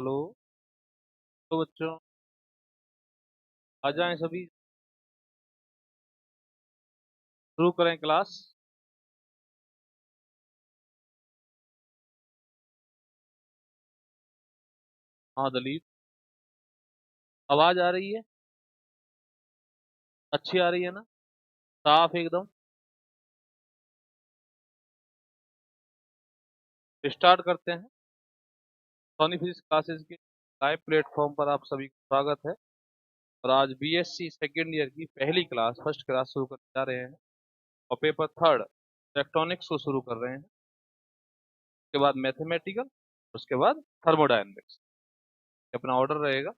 Hello. तो बच्चों, आ जाएं सभी, शुरू करें क्लास। हाँ दलीप, आवाज आ रही है? अच्छी आ रही है ना? साफ एकदम। स्टार्ट करते हैं। सोनी फिजिक्स क्लासेस के लाइव प्लेटफॉर्म पर आप सभी का स्वागत है। और आज बीएससी सेकेंड ईयर की पहली क्लास, फर्स्ट क्लास शुरू करने जा रहे हैं। और पेपर थर्ड इलेक्ट्रॉनिक्स को शुरू कर रहे हैं। उसके बाद मैथमेटिकल, उसके बाद थर्मोडायनेमिक्स। अपना ऑर्डर रहेगा।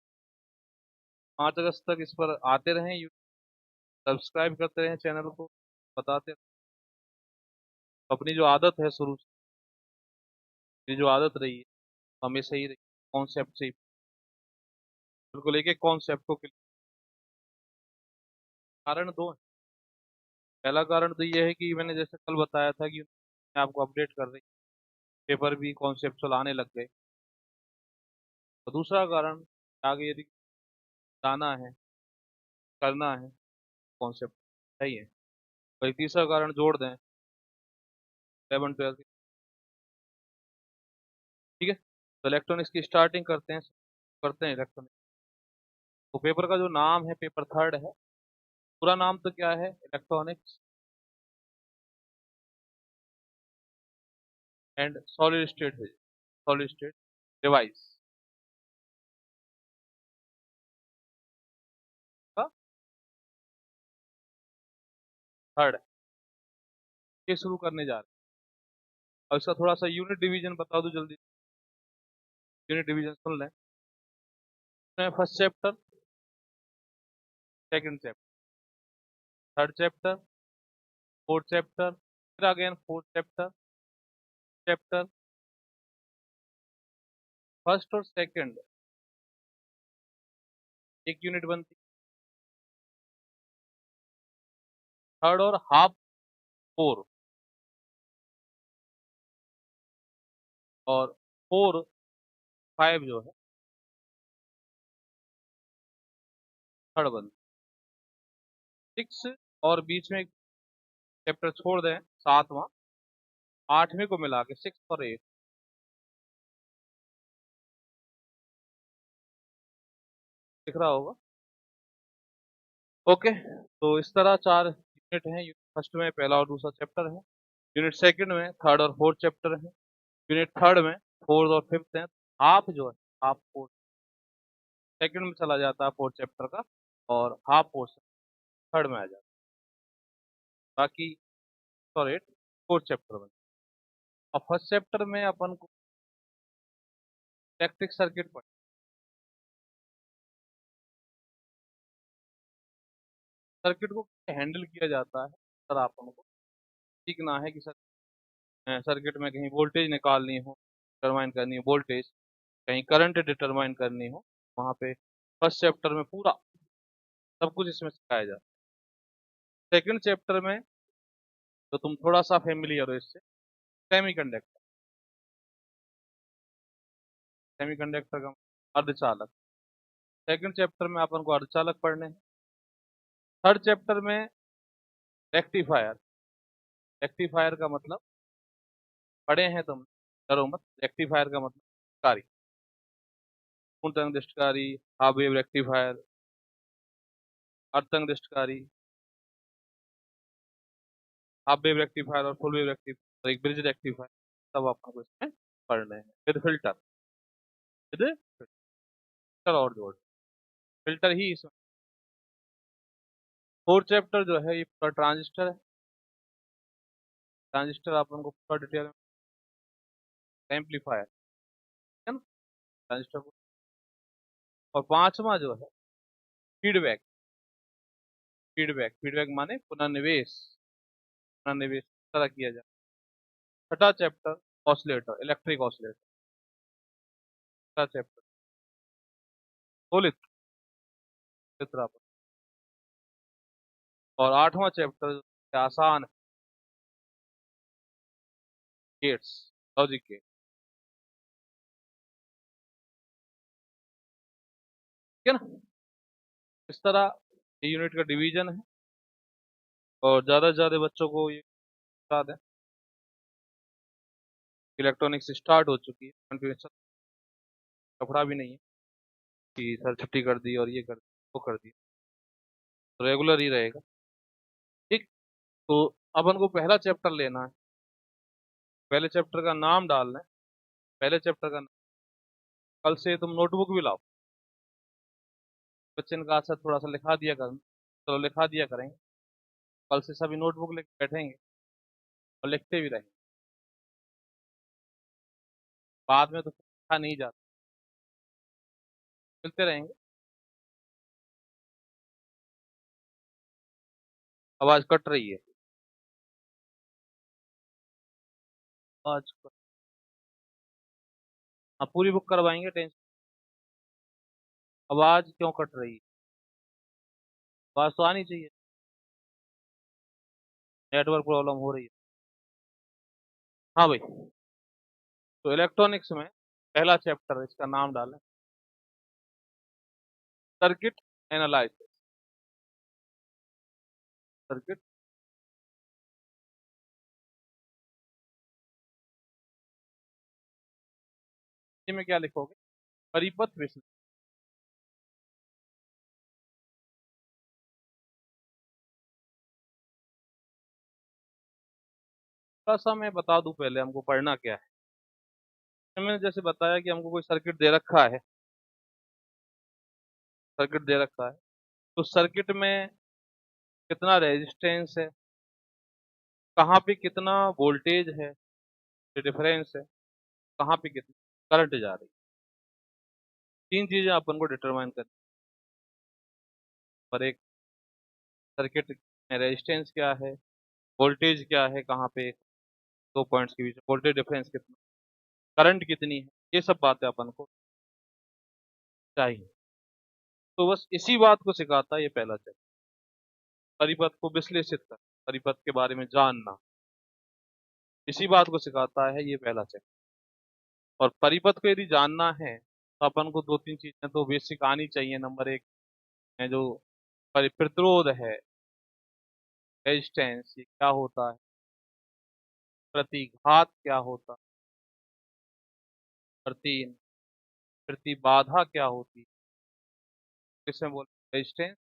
5 अगस्त तक इस पर आते रहें, सब्सक्राइब करते रहें चैनल को, बताते रहें। अपनी जो आदत है शुरू से, ये जो आदत रही है हमेशा ही रही, कॉन्सेप्ट से ही, बिल्कुल एक एक कॉन्सेप्ट को कारण दो हैं। पहला कारण तो ये है कि मैंने जैसे कल बताया था कि आपको अपडेट कर रही, पेपर भी कॉन्सेप्चुअल आने लग गए। और दूसरा कारण, आगे यदि जाना है, करना है, कॉन्सेप्ट सही है। और एक तीसरा कारण जोड़ दें, 11 12। ठीक है, तो इलेक्ट्रॉनिक्स की स्टार्टिंग करते हैं इलेक्ट्रॉनिक्स। तो पेपर का जो नाम है, पेपर थर्ड है। पूरा नाम तो क्या है? Electronics and solid state device का थर्ड, ये शुरू करने जा रहे हैं। और इसका थोड़ा सा यूनिट डिवीजन बता दो जल्दी। यूनिट डिवीजन सुन लें। First chapter, second chapter, third chapter, fourth chapter, फिर again fourth chapter, chapter first और सेकंड एक यूनिट बनती। थर्ड और हाफ फोर, और फोर फाइव जो है थर्ड बनती। सिक्स, और बीच में एक चैप्टर छोड़ दें, सातवां, आठवीं को मिला के सिक्स और एट, दिख रहा होगा। ओके, तो इस तरह चार यूनिट हैं। यूनिट फर्स्ट में पहला और दूसरा चैप्टर है। यूनिट सेकंड में थर्ड और फोर्थ चैप्टर है। यूनिट थर्ड में फोर्थ और फिफ्थ है। हाफ जो है, हाफ फोर्थ सेकंड में चला जाता है फोर्थ चैप्टर का, और हाफ पोर्शन थर्ड में आ जाता है। बाकी सॉरी, फोर्थ चैप्टर में। और फर्स्ट चैप्टर में अपन को इलेक्ट्रिक सर्किट पढ़, सर्किट को हैंडल किया जाता है। सर अपन को सीखना है कि सर्किट में कहीं वोल्टेज निकालनी हो, डिटरमाइन करनी हो वोल्टेज, कहीं करंट डिटरमाइन करनी हो, वहाँ पे फर्स्ट चैप्टर में पूरा सब कुछ इसमें सिखाया जाता है। सेकंड चैप्टर में तो तुम थोड़ा सा फेमिलियर हो इससे, सेमीकंडक्टर, सेमीकंडक्टर का अर्धचालक। सेकंड चैप्टर में अपन को अर्धचालक पढ़ने हैं। थर्ड चैप्टर में रेक्टिफायर। रेक्टिफायर का मतलब पढ़े हैं तुम, डरो मत। रेक्टिफायर का मतलब कारी, पूर्ण तरंग दृष्टिकारी, हाफ वेव रेक्टिफायर, अर्ध तरंग दृष्टिकारी, हाफ वेव रेक्टिफायर और फुल वेव रेक्टिफायर, एक ब्रिज रेक्टिफायर, सब अपन को इसमें पढ़ने हैं। फिर फिल्टर, फिर फिल्टर और जोड़, फिल्टर ही इसमें। फोर्थ चैप्टर जो है ये पूरा ट्रांजिस्टर है। ट्रांजिस्टर अपन को पूरा डिटेल में, एम्पलीफायर है ना, ट्रांजिस्टर को। और पांचवा जो है फीडबैक। फीडबैक, फीडबैक माने पुनर्निवेश, पुनर्निवेश किस तरह किया जाए। छठा चैप्टर ऑसिलेटर, इलेक्ट्रिक ऑसिलेटर, छठा चैप्टर होलित चित्र। और आठवां चैप्टर आसान है, गेट्स, लॉजिक गेट। ठीक है ना। इस तरह ये यूनिट का डिवीजन है, और ज़्यादा से ज़्यादा बच्चों को ये बता दें, इलेक्ट्रॉनिक्स स्टार्ट हो चुकी है, कंटिन्यूशन कपड़ा भी नहीं है कि सर छुट्टी कर दी और ये कर दी वो कर दी, तो रेगुलर ही रहेगा। ठीक। तो अपन को पहला चैप्टर लेना है, पहले चैप्टर का नाम डालना है, पहले चैप्टर का कल से तुम नोटबुक भी लाओ, बच्चे ने कहा सर थोड़ा सा लिखा दिया कर, चलो लिखा दिया करेंगे, कल से सभी नोटबुक लेके बैठेंगे और लिखते भी रहेंगे, बाद में तो लिखा नहीं जाता, मिलते रहेंगे। आवाज कट रही है, आवाज हाँ पूरी बुक करवाएंगे, टेंशन। आवाज क्यों कट रही है, आवाज तो आनी चाहिए, नेटवर्क प्रॉब्लम हो रही है। हाँ भाई, तो इलेक्ट्रॉनिक्स में पहला चैप्टर इसका नाम डालें, सर्किट एनालिसिस। सर्किट, में क्या लिखोगे, परिपथ विश्लेषण। थोड़ा सा मैं बता दूं पहले हमको पढ़ना क्या है। मैंने जैसे बताया कि हमको कोई सर्किट दे रखा है, सर्किट दे रखा है, तो सर्किट में कितना रेजिस्टेंस है, कहाँ पे कितना वोल्टेज है, डिफरेंस है, कहाँ पे कितनी करंट जा रही है, तीन चीजें अपन को डिटरमाइन करनी। पर एक, सर्किट में रेजिस्टेंस क्या है, वोल्टेज क्या है, कहाँ पे दो पॉइंट्स के बीच वोल्टेज डिफरेंस कितना, करंट कितनी है, ये सब बातें अपन को चाहिए। तो बस इसी बात को सिखाता है ये पहला चैप्टर, परिपथ को विश्लेषित कर, परिपथ के बारे में जानना, इसी बात को सिखाता है ये पहला चैप्टर। और परिपथ को यदि जानना है तो अपन को दो तीन चीजें तो बेसिक आनी चाहिए। नंबर एक है जो प्रतिरोध है, रेजिस्टेंस, ये क्या होता है, प्रतिघात क्या होता है, और तीन, प्रतिबाधा क्या होती है, किसमें बोलते, रेजिस्टेंस,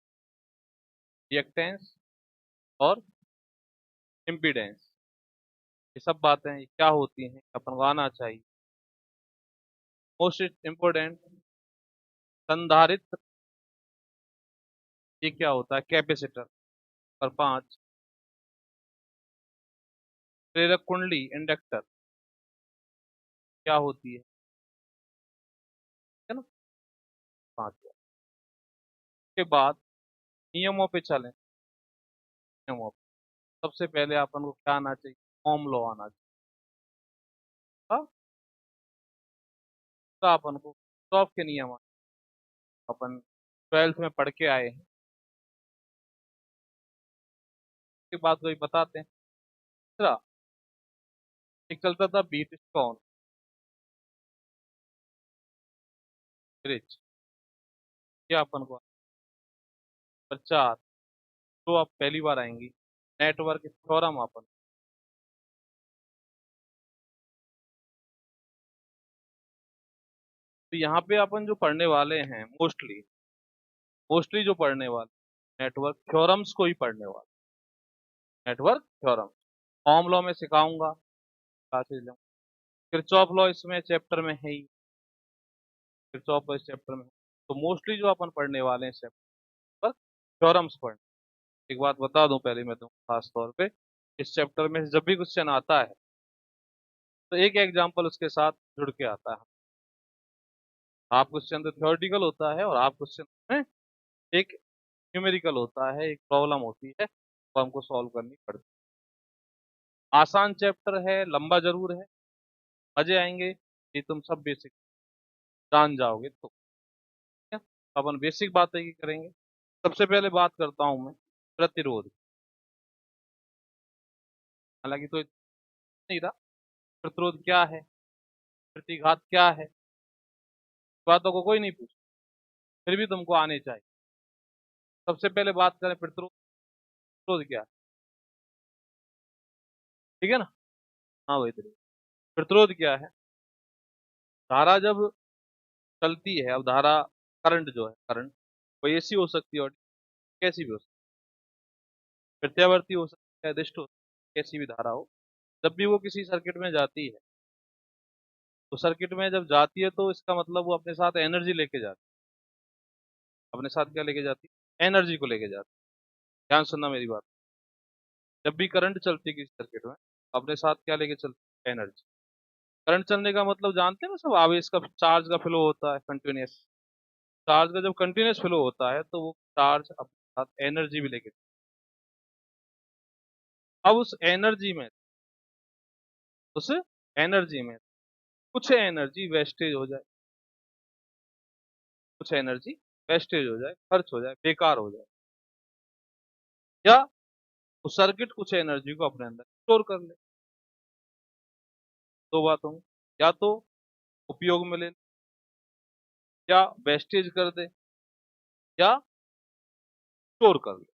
रिएक्टेंस और इम्पीडेंस। ये सब बातें ये क्या होती हैं अपन को आना चाहिए। मोस्ट इम्पोर्टेंट, संधारित्र, ये क्या होता है, कैपेसिटर। और पांच, प्रेरक कुंडली, इंडक्टर, क्या होती है ना। पांच के बाद नियमों पे चलें, नियमों पे सबसे पहले अपन को क्या आना चाहिए, ओम लॉ आना चाहिए। हाँ? तो अपन को स्टॉक के नियम अपन 12th में पढ़ के आए हैं, उसके बाद वही बताते हैं। दूसरा, एक चलता था बीट स्टोन ब्रिज, क्या अपन को। प्रचार, तो आप पहली बार आएंगी, नेटवर्क थ्योरम अपन, तो यहाँ पे अपन जो पढ़ने वाले हैं मोस्टली, मोस्टली जो पढ़ने वाले नेटवर्क थ्योरम्स को ही पढ़ने वाले, नेटवर्क थ्योरम। ओम लॉ में सिखाऊंगा, क्लासेज लूंगा, किरचॉफ लॉ इसमें चैप्टर में है ही, किरचॉफ लॉ इस चैप्टर में है। तो मोस्टली जो अपन पढ़ने वाले हैं चैप्टर थ्योरम्स पढ़। एक बात बता दूं पहले मैं, तो खास तौर पे इस चैप्टर में जब भी क्वेश्चन आता है तो एक एग्जाम्पल उसके साथ जुड़ के आता है। हाफ क्वेश्चन तो थ्योरेटिकल होता है और हाफ क्वेश्चन में एक न्यूमेरिकल होता है, एक प्रॉब्लम होती है तो हमको सॉल्व करनी पड़ती है। आसान चैप्टर है, लंबा जरूर है, मजे आएंगे ये तुम सब बेसिक जान जाओगे तो। ठीक है? अपन बेसिक बातें ही करेंगे। सबसे पहले बात करता हूं मैं प्रतिरोध, हालांकि तो नहीं रहा, प्रतिरोध क्या है, प्रतिघात क्या है, बातों को कोई नहीं पूछता। फिर भी तुमको आने चाहिए। सबसे पहले बात करें प्रतिरोध। प्रतिरोध क्या है? ठीक है ना? हाँ वही तरीके। प्रतिरोध क्या है? धारा जब चलती है, अब धारा, करंट जो है, करंट कोई ऐसी हो सकती है और कैसी भी हो सकती है, प्रत्यावर्ती हो सकती है, दिष्ट हो सकती है, कैसी भी धारा हो। जब भी वो किसी सर्किट में जाती है, तो सर्किट में जब जाती है तो इसका मतलब वो अपने साथ एनर्जी लेके जाती है। अपने साथ क्या लेके जाती है? एनर्जी को लेके जाती है। ध्यान सुनना मेरी बात। जब भी करंट चलती है किसी सर्किट में, अपने साथ क्या लेके चलती है? एनर्जी। करंट चलने का मतलब जानते हैं ना सब, आवेश का, चार्ज का फ्लो होता है कंटिन्यूस। चार्ज का जब कंटिन्यूस फ्लो होता है तो वो चार्ज अपने साथ एनर्जी भी लेके, अब उस एनर्जी में कुछ एनर्जी वेस्टेज हो जाए, कुछ एनर्जी वेस्टेज हो जाए, खर्च हो जाए, बेकार हो जाए, या उस सर्किट कुछ एनर्जी को अपने अंदर स्टोर कर ले। दो बातों में, या तो उपयोग में ले ले, या वेस्टेज कर दे, या स्टोर कर ले।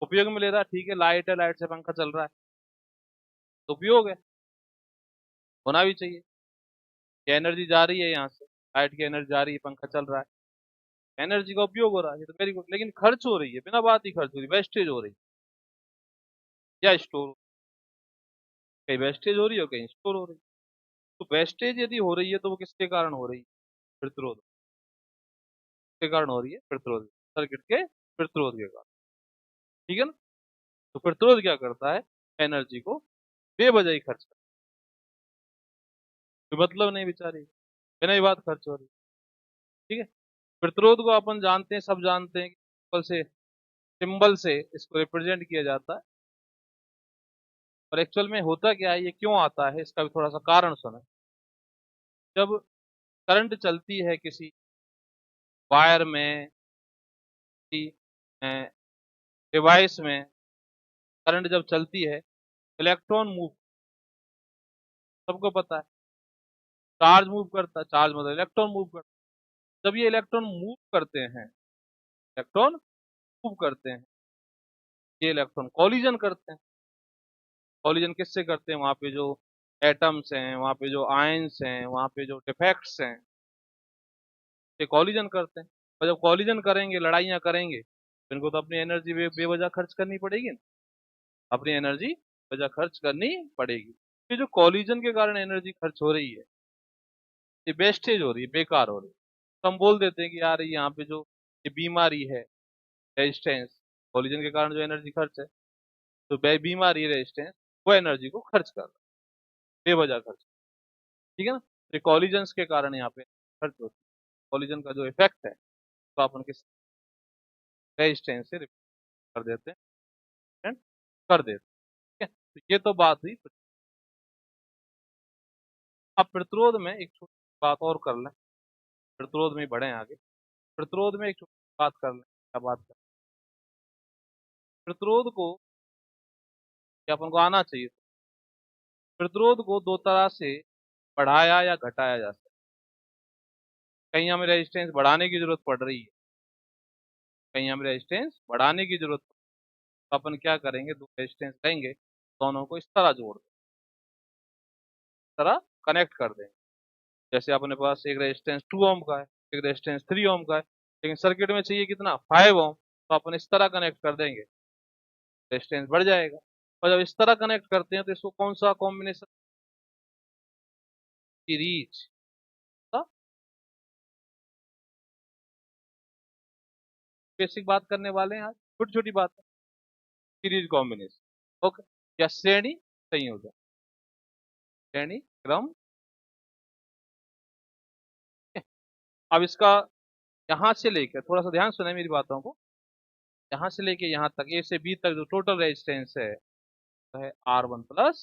उपयोग में ले रहा है, ठीक है, लाइट है, लाइट से पंखा चल रहा है, तो उपयोग है, होना भी चाहिए। ये एनर्जी जा रही है यहाँ से, लाइट की एनर्जी जा रही है, पंखा चल रहा है, एनर्जी का उपयोग हो रहा है, ये तो वेरी गुड। लेकिन खर्च हो रही है, बिना बात ही खर्च हो रही है, वेस्टेज हो रही है, या स्टोर, कहीं वेस्टेज हो रही है, कहीं स्टोर हो रही है। तो वेस्टेज यदि हो रही है तो वो किसके कारण हो रही है? प्रतिरोध के कारण हो रही है, प्रतिरोध, सर्किट के प्रतिरोध के कारण। ठीक है ना? तो प्रतिरोध क्या करता है? एनर्जी को बेवजह ही खर्च करता है, कोई मतलब नहीं बेचारी, बिना ही बात खर्च हो रही है। ठीक है? प्रतिरोध को अपन जानते हैं, सब जानते हैं कि सिंबल से इसको रिप्रेजेंट किया जाता है। और एक्चुअल में होता क्या है, ये क्यों आता है, इसका भी थोड़ा सा कारण सुना। जब करंट चलती है किसी वायर में, किसी डिवाइस में, करंट जब चलती है, इलेक्ट्रॉन मूव, सबको पता है, चार्ज मूव करता है, चार्ज मतलब इलेक्ट्रॉन मूव करता है। जब ये इलेक्ट्रॉन मूव करते हैं, इलेक्ट्रॉन मूव करते हैं, ये इलेक्ट्रॉन कॉलिजन करते हैं। कॉलिजन किससे करते हैं? वहां पे जो एटम्स हैं, वहां पे जो आयंस हैं, वहां पे जो डिफेक्ट्स हैं, ये कॉलिजन करते हैं। और जब कॉलिजन करेंगे, लड़ाइयाँ करेंगे, तो इनको तो अपनी एनर्जी बेवजह खर्च करनी पड़ेगी ना, अपनी एनर्जी वजह खर्च करनी पड़ेगी। ये जो कॉलिजन के कारण एनर्जी खर्च हो रही है, ये वेस्टेज हो रही है, बेकार हो रही है। तो हम बोल देते हैं कि यार यहाँ पे जो ये बीमारी है, रेजिस्टेंस, कॉलिजन के कारण जो एनर्जी खर्च है, तो बीमारी रेजिस्टेंस वो एनर्जी को खर्च कर रहा है, बेवजह खर्च। ठीक है ना? तो कॉलिजन के कारण यहाँ पे खर्च होती है। कॉलिजन का जो इफेक्ट है, तो अपन किस रेजिस्टेंस से replace कर देते हैं, and कर देते हैं। ठीक है? तो ये तो बात हुई। अब प्रतिरोध में एक छोटी बात और कर लें, प्रतिरोध में बढ़े आगे। प्रतिरोध में एक छोटी बात कर लें, क्या बात करें? प्रतिरोध को, क्या अपन को आना चाहिए, प्रतिरोध को दो तरह से बढ़ाया या घटाया जा सकता है। कहीं हमें रेजिस्टेंस बढ़ाने की जरूरत पड़ रही है, कहीं हमें रेजिस्टेंस बढ़ाने की जरूरत, तो अपन क्या करेंगे, दो रेजिस्टेंस लेंगे, दोनों को इस तरह जोड़ दें, इस तरह कनेक्ट कर देंगे। जैसे अपने पास एक रेजिस्टेंस 2 ओम का है, एक रेजिस्टेंस 3 ओम का है, लेकिन सर्किट में चाहिए कितना, 5 ओम, तो अपन इस तरह कनेक्ट कर देंगे, रेजिस्टेंस बढ़ जाएगा। और जब इस तरह कनेक्ट करते हैं तो इसको कौन सा कॉम्बिनेशन? सीरीज। बेसिक बात करने वाले हैं आज, छोटी छोटी बात है। सीरीज कॉम्बिनेशन, ओके, या श्रेणी संयोजन, श्रेणी क्रम। अब इसका यहां से लेकर, थोड़ा सा ध्यान सुने मेरी बातों को, यहां से लेके यहां तक, ए से बी तक जो टोटल रेजिस्टेंस है, वो है R1 प्लस।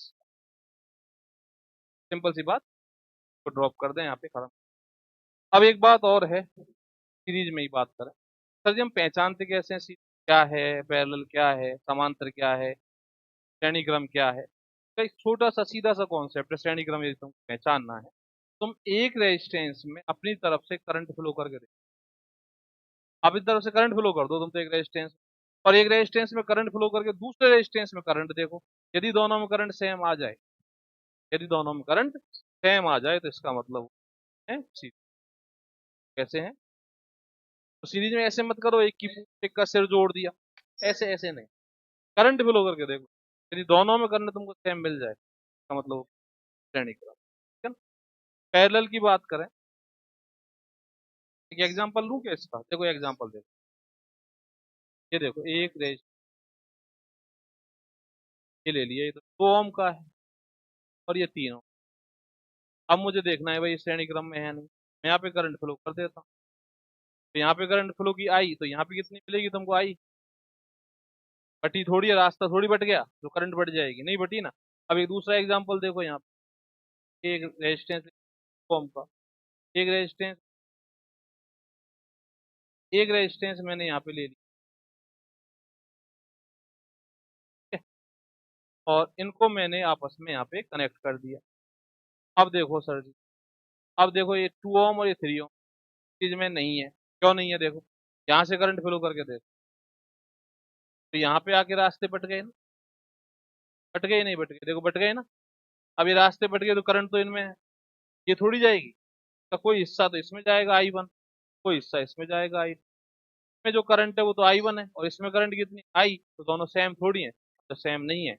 सिंपल सी बात को ड्रॉप कर दें यहाँ पे, खत्म। अब एक बात और है, सीरीज में ही बात करें। सर जी हम पहचानते कैसे हैं सीरीज क्या है, पैरेलल क्या है, समांतर क्या है, श्रेणी क्रम क्या है? तो एक छोटा सा सीधा सा कॉन्सेप्ट है, श्रेणी क्रम यदि तुमको पहचानना है, तुम एक रेजिस्टेंस में अपनी तरफ से करंट फ्लो करके देखो, आप इस तरफ से करंट फ्लो कर दो तुम तो एक रेजिस्टेंस, और एक रेजिस्टेंस में करंट फ्लो करके दूसरे रेजिस्टेंस में करंट देखो, यदि दोनों में करंट सेम आ जाए, यदि दोनों में करंट सेम आ जाए तो इसका मतलब है सीरीज। कैसे है? तो सीरीज में ऐसे मत करो एक की एक का सिर जोड़ दिया, ऐसे ऐसे नहीं, करंट फ्लो करके देखो, यदि दोनों में करंट तुमको सेम मिल जाए इसका मतलब श्रेणी क्रम, ठीक है ना। पैरेलल की बात करें, एक एग्जांपल लूं क्या इसका? देखो एग्जांपल देखो, ये देखो एक रेज, ये ले लिया, ये तो 2 ओम का है और ये 3 ओम। अब मुझे देखना है भाई श्रेणी क्रम में है नहीं, मैं यहाँ पे करंट फ्लो कर देता हूँ, तो यहाँ पे करंट फ्लो की आई, तो यहाँ पे कितनी मिलेगी तुमको आई? बटी थोड़ी है, रास्ता थोड़ी बट गया जो करंट बढ़ जाएगी, नहीं बटी ना। अब एक दूसरा एग्जांपल देखो यहाँ पे, एक रेजिस्टेंस ओम का, एक रेजिस्टेंस, एक रेजिस्टेंस मैंने यहाँ पे ले ली, ठीक है? और इनको मैंने आपस में यहाँ पे कनेक्ट कर दिया। अब देखो सर जी, अब देखो ये 2 ओम और ये 3 ओम चीज में नहीं है, क्यों नहीं है? देखो यहाँ से करंट फ्लो करके देखो, तो यहाँ पे आके रास्ते बट गए ना, बट गए नहीं बट गए? देखो बट गए ना। अब ये रास्ते बट गए तो करंट तो इनमें है, ये थोड़ी जाएगी, तो कोई हिस्सा तो इसमें जाएगा I1, कोई हिस्सा इसमें जाएगा आई, में जो करंट है वो तो I1 है, और इसमें करंट कितनी आई, तो दोनों सेम थोड़ी है, तो सेम नहीं है,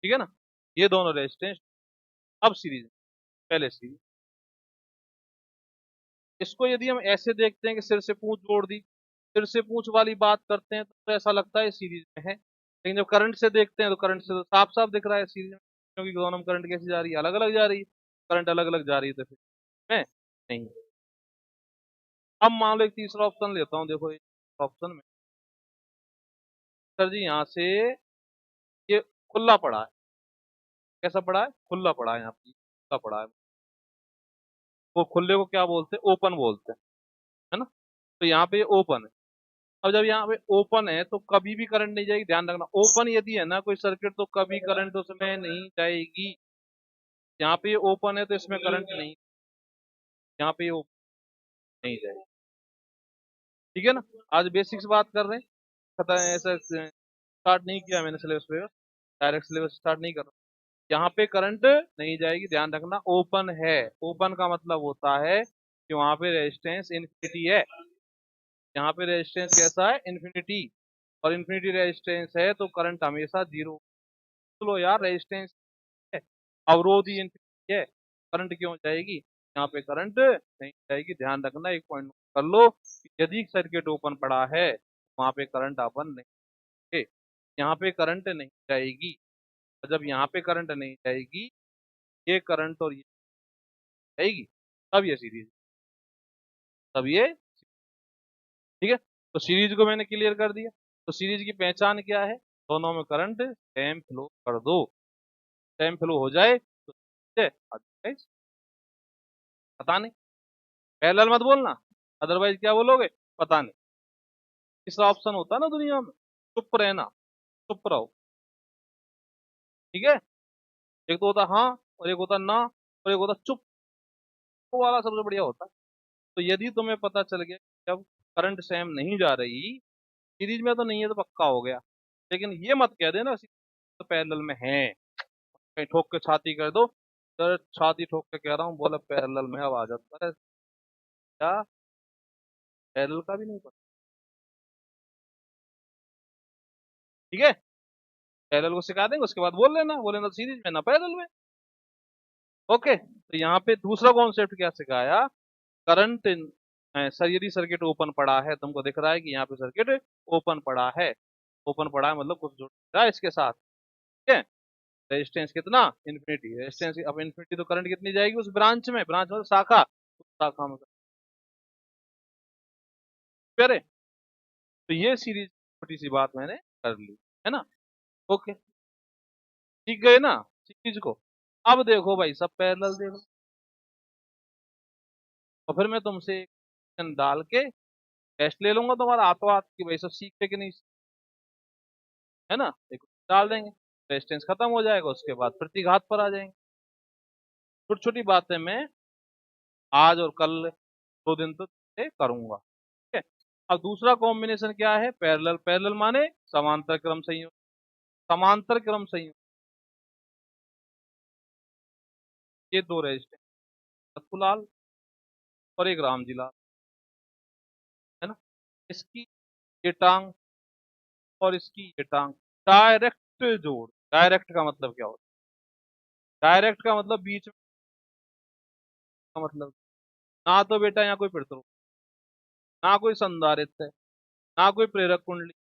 ठीक है ना। ये दोनों रेजिस्टेंस। अब सीरीज, पहले सीरीज, इसको यदि हम ऐसे देखते हैं कि सिर से पूंछ जोड़ दी, सिर से पूंछ वाली बात करते हैं तो ऐसा लगता है सीरीज में है, लेकिन जब करंट से देखते हैं तो करंट से तो साफ साफ दिख रहा है सीरीज में, क्योंकि दोनों में करंट कैसे जा रही है? अलग अलग जा रही है, करंट अलग अलग जा रही है, तो फिर में नहीं। अब मान लो एक तीसरा ऑप्शन लेता हूँ, देखो ऑप्शन में सर जी यहाँ से ये खुला पड़ा है, कैसा पड़ा है? खुला पड़ा है, यहाँ पे खुला पड़ा है, वो खुले को क्या बोलते हैं? ओपन बोलते हैं, है ना। तो यहाँ पे ओपन है, अब जब यहाँ पे ओपन है तो कभी भी करंट नहीं जाएगी, ध्यान रखना, ओपन यदि है ना कोई सर्किट तो कभी करंट उसमें नहीं जाएगी। यहाँ पे ओपन है तो इसमें करंट नहीं, यहाँ पे ओपन नहीं जाएगी, ठीक है ना। आज बेसिक्स बात कर रहे हैं, पता है ऐसा स्टार्ट नहीं किया मैंने सिलेबस पे, डायरेक्ट सिलेबस स्टार्ट नहीं कर रहा। यहाँ पे करंट नहीं जाएगी, ध्यान रखना, ओपन है, ओपन का मतलब होता है कि वहां पे रेजिस्टेंस इन्फिनिटी है, यहाँ पे रेजिस्टेंस कैसा है? इन्फिनिटी, और इन्फिनिटी रेजिस्टेंस है तो करंट हमेशा जीरो। चलो यार रेजिस्टेंस है, अवरोध ही इन्फिनिटी है, करंट क्यों जाएगी? यहाँ पे करंट नहीं जाएगी, ध्यान रखना, एक पॉइंट कर लो, यदि सर्किट ओपन पड़ा है वहां पे करंट अपन नहीं है, यहाँ पे करंट नहीं जाएगी, और जब यहाँ पे करंट नहीं जाएगी, ये करंट और ये जाएगी, तब ये सीरीज, तब ये, ठीक है। तो सीरीज को मैंने क्लियर कर दिया, तो सीरीज की पहचान क्या है? दोनों में करंट सेम फ्लो कर दो, सेम फ्लो हो जाए तो ठीक है, अदरवाइज पता नहीं, पैरेलल मत बोलना, अदरवाइज क्या बोलोगे? पता नहीं। तीसरा ऑप्शन होता है ना दुनिया में, चुप रहना, चुप रहो, ठीक है। एक तो होता हाँ, और एक होता ना, और एक होता चुप, वो वाला सबसे बढ़िया होता है। तो यदि तुम्हें पता चल गया कि जब करंट सेम नहीं जा रही, सीरीज में तो नहीं है तो पक्का हो गया, लेकिन ये मत कह देना तो पैरेलल में है, कहीं ठोक के छाती कर दो, सर छाती ठोक के कह रहा हूँ, बोला पैरेलल में, अब आ जाता है क्या? पैरेलल का भी नहीं पता, ठीक है। पैरेलल को सिखा देंगे, उसके बाद बोल लेना सीरीज में ना पैरेलल में, ओके। तो यहाँ पे दूसरा कॉन्सेप्ट क्या सिखाया? करंट सर यदि सर्किट ओपन पड़ा है, तुमको दिख रहा है कि यहाँ पे सर्किट ओपन पड़ा है, ओपन पड़ा है मतलब कुछ जुड़ रहा है इसके साथ, ठीक है। रेजिस्टेंस कितना? इन्फिनिटी, रेजिस्टेंस अब इन्फिनिटी, तो करंट कितनी जाएगी उस ब्रांच में? ब्रांच मतलब शाखा, उस शाखा में, प्यारे। तो ये सीरीज छोटी सी बात मैंने कर ली, है ना, ओके, ठीक गए ना सीरीज को। अब देखो भाई सब पैरेलल देखो, और फिर मैं तुमसे क्वेश्चन डाल के टेस्ट ले लूंगा तुम्हारा हाथों हाथ कि भाई सब सीखते कि नहीं, है ना। एक डाल देंगे, रेजिस्टेंस खत्म हो जाएगा, उसके बाद प्रतिघात पर आ जाएंगे। छोटी छोटी बातें मैं आज और कल 2 दिन तो करूंगा। ठीक है। अब दूसरा कॉम्बिनेशन क्या है, पैरेलल। पैरेलल माने समांतर क्रम संयोजन। समांतर क्रम संयोजन, ये 2 रेजिस्टेंस, सतपुलाल और एक रामजी लाल, है ना। इसकी ये टांग और इसकी ये टांग, डायरेक्ट जोड़। डायरेक्ट का मतलब क्या होता है? डायरेक्ट का मतलब बीच में का मतलब, ना तो बेटा यहाँ कोई प्रतिरोध, ना कोई संधारित्र है, ना कोई प्रेरक कुंडली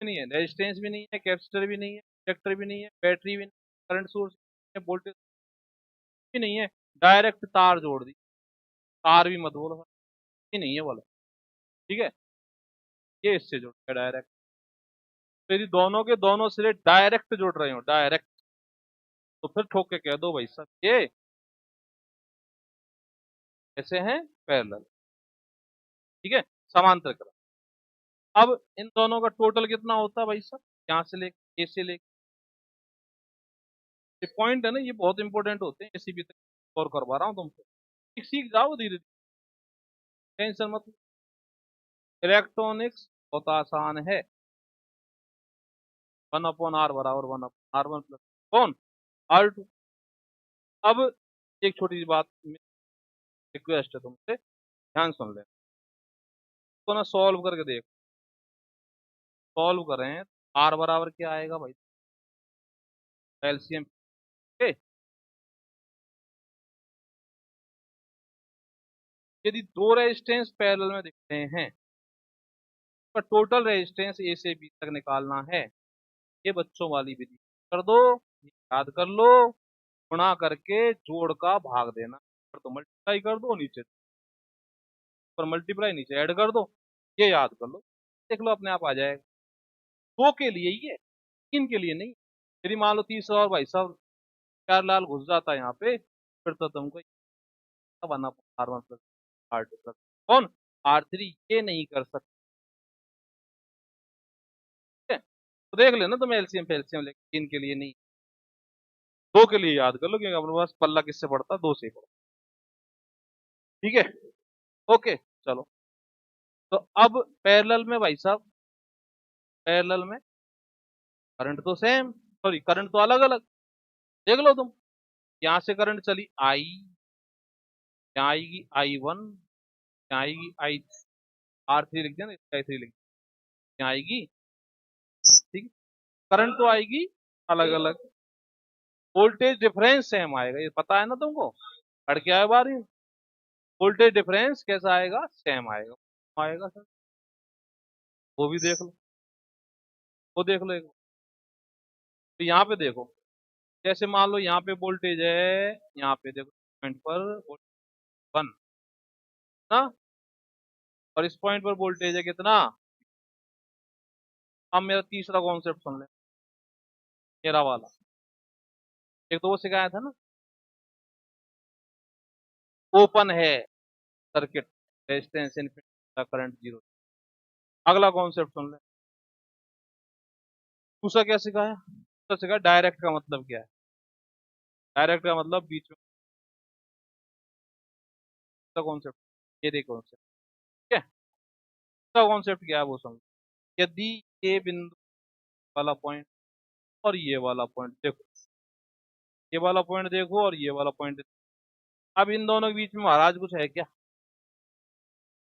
नहीं है, रेजिस्टेंस भी नहीं है, कैपेसिटर भी नहीं है, इंडक्टर भी नहीं है, बैटरी भी नहीं है, करंट सोर्स भी नहीं है, वोल्टेज भी नहीं है। डायरेक्ट तार जोड़ दी। तार भी मत बोलो, ये नहीं है बोला। ठीक है। ये इससे जुड़ गया डायरेक्ट। तो यदि दोनों के दोनों सिरे डायरेक्ट जुड़ रहे हो, डायरेक्ट, तो फिर ठोक के कह दो भाई साहब ये ऐसे हैं पैरेलल। ठीक है। समांतर क्रम। अब इन दोनों का टोटल कितना होता है भाई साहब, यहाँ से लेके ए से लेके, ये पॉइंट है ना, ये बहुत इंपॉर्टेंट होते हैं, इसी भी तक और करवा रहा हूँ तुमसे। सीख सीख जाओ धीरे धीरे, टेंशन मत लो। इलेक्ट्रॉनिक्स बहुत आसान है। 1/r बराबर 1/r1 प्लस कौन, R2। अब एक छोटी सी बात, रिक्वेस्ट है तुमसे, ध्यान सुन ले। तो ना सॉल्व करके देख, सॉल्व करें, आर बराबर क्या आएगा भाई, एलसीएम। यदि 2 रेजिस्टेंस पैरेलल में दिखते हैं, तो टोटल रेजिस्टेंस ए से बी तक निकालना है। ये बच्चों वाली विधि कर दो, याद कर लो। गुणा करके जोड़ का भाग देना, तो मल्टीप्लाई कर दो, नीचे पर मल्टीप्लाई, नीचे ऐड कर दो। ये याद कर लो, देख लो अपने आप आ जाएगा। 2 के लिए ही है, 3 के लिए नहीं। यदि मान लो तीसरा और भाई साहब चार लाल घुस जाता है यहाँ पे, फिर तो तुमको बना R1 प्लस R2 प्लस कौन R3, ये नहीं कर सकते। तो देख लेना तुम एलसीएम पे एलसीएम लेके, 3 के लिए नहीं, 2 के लिए याद कर लो, क्योंकि अपने पास पल्ला किससे पड़ता, 2 से पड़ता। ठीक है। ओके। चलो, तो अब पैरेलल में भाई साहब, पैरेलल में करंट तो सेम, सॉरी करंट तो अलग अलग। देख लो तुम, यहाँ से करंट चली आई, यहाँ आएगी I1, यहाँ आएगी R3 लिख दिया ना, I3 लिख दिया, यहाँ आएगी। ठीक है। करंट तो आएगी अलग अलग, वोल्टेज डिफरेंस सेम आएगा, ये पता है ना तुमको, अड़ के आए बार ये। वोल्टेज डिफरेंस कैसा आएगा, सेम आएगा। आएगा सर, वो भी देख लो, वो देख लो एक बार। तो यहाँ पे देखो, जैसे मान लो यहाँ पे वोल्टेज है, यहाँ पे देखो पॉइंट पर 1 ना, और इस पॉइंट पर वोल्टेज है कितना। अब मेरा तीसरा कॉन्सेप्ट सुन ले, मेरा वाला, एक तो वो सिखाया था ना, ओपन है circuit, resistance infinity, current zero. अगला कॉन्सेप्ट सुन ले, दूसरा क्या सिखाया, दूसरा सिखाया डायरेक्ट का मतलब क्या है। डायरेक्ट का मतलब बीच में का कॉन्सेप्ट, ये देखो कॉन्सेप्ट। ठीक है। दूसरा कॉन्सेप्ट क्या है वो समझो। यदि ये बिंदु वाला पॉइंट और ये वाला पॉइंट देखो, ये वाला पॉइंट देखो और ये वाला पॉइंट देखो, अब इन दोनों के बीच में महाराज कुछ है क्या,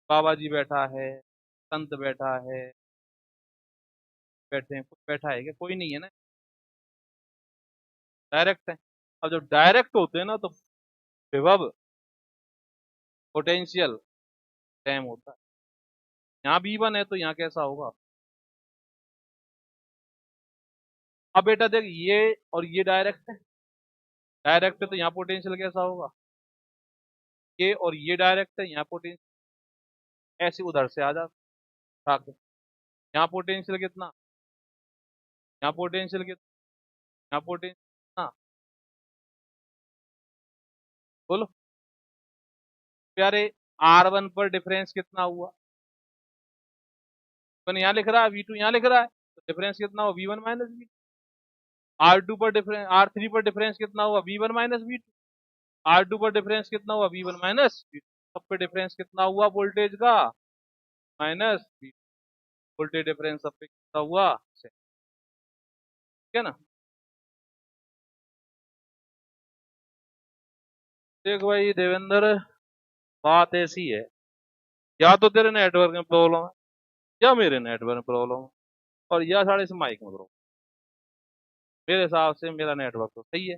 बाबा जी बैठा है, संत बैठा है, बैठे हैं, कुछ बैठा है क्या, कोई नहीं है ना, डायरेक्ट है। अब जब डायरेक्ट होते हैं ना, तो विभव, पोटेंशियल सेम होता है। यहाँ V1 है तो यहाँ कैसा होगा। अब बेटा देख, ये और ये डायरेक्ट है, डायरेक्ट है तो यहाँ पोटेंशियल कैसा होगा, ये और ये डायरेक्ट है, यहाँ पोटेंशियल ऐसे उधर से आ जाता है। यहाँ पोटेंशियल कितना, यहाँ पोटेंशियल कितना, यहाँ पोटेंशियल कितना, बोलो प्यारे। R1 पर डिफरेंस कितना हुआ, तो यहाँ लिख रहा है V2, यहाँ लिख रहा है, तो डिफरेंस कितना हुआ V1 माइनस V2। R2 पर डिफरेंस, R3 पर डिफरेंस कितना हुआ V1 माइनस V2। R2 पर डिफरेंस कितना हुआ V1 माइनस V2। सब पे डिफरेंस कितना हुआ वोल्टेज का, माइनस वी। वोल्टेज डिफरेंस सब पे कितना हुआ, ठीक है ना। देख भाई देवेंद्र, बात ऐसी है, या तो तेरे नेटवर्क में प्रॉब्लम है, या मेरे नेटवर्क में प्रॉब्लम है, और या साढ़े से माइक में प्रॉब्लम। मेरे हिसाब से मेरा नेटवर्क तो सही है,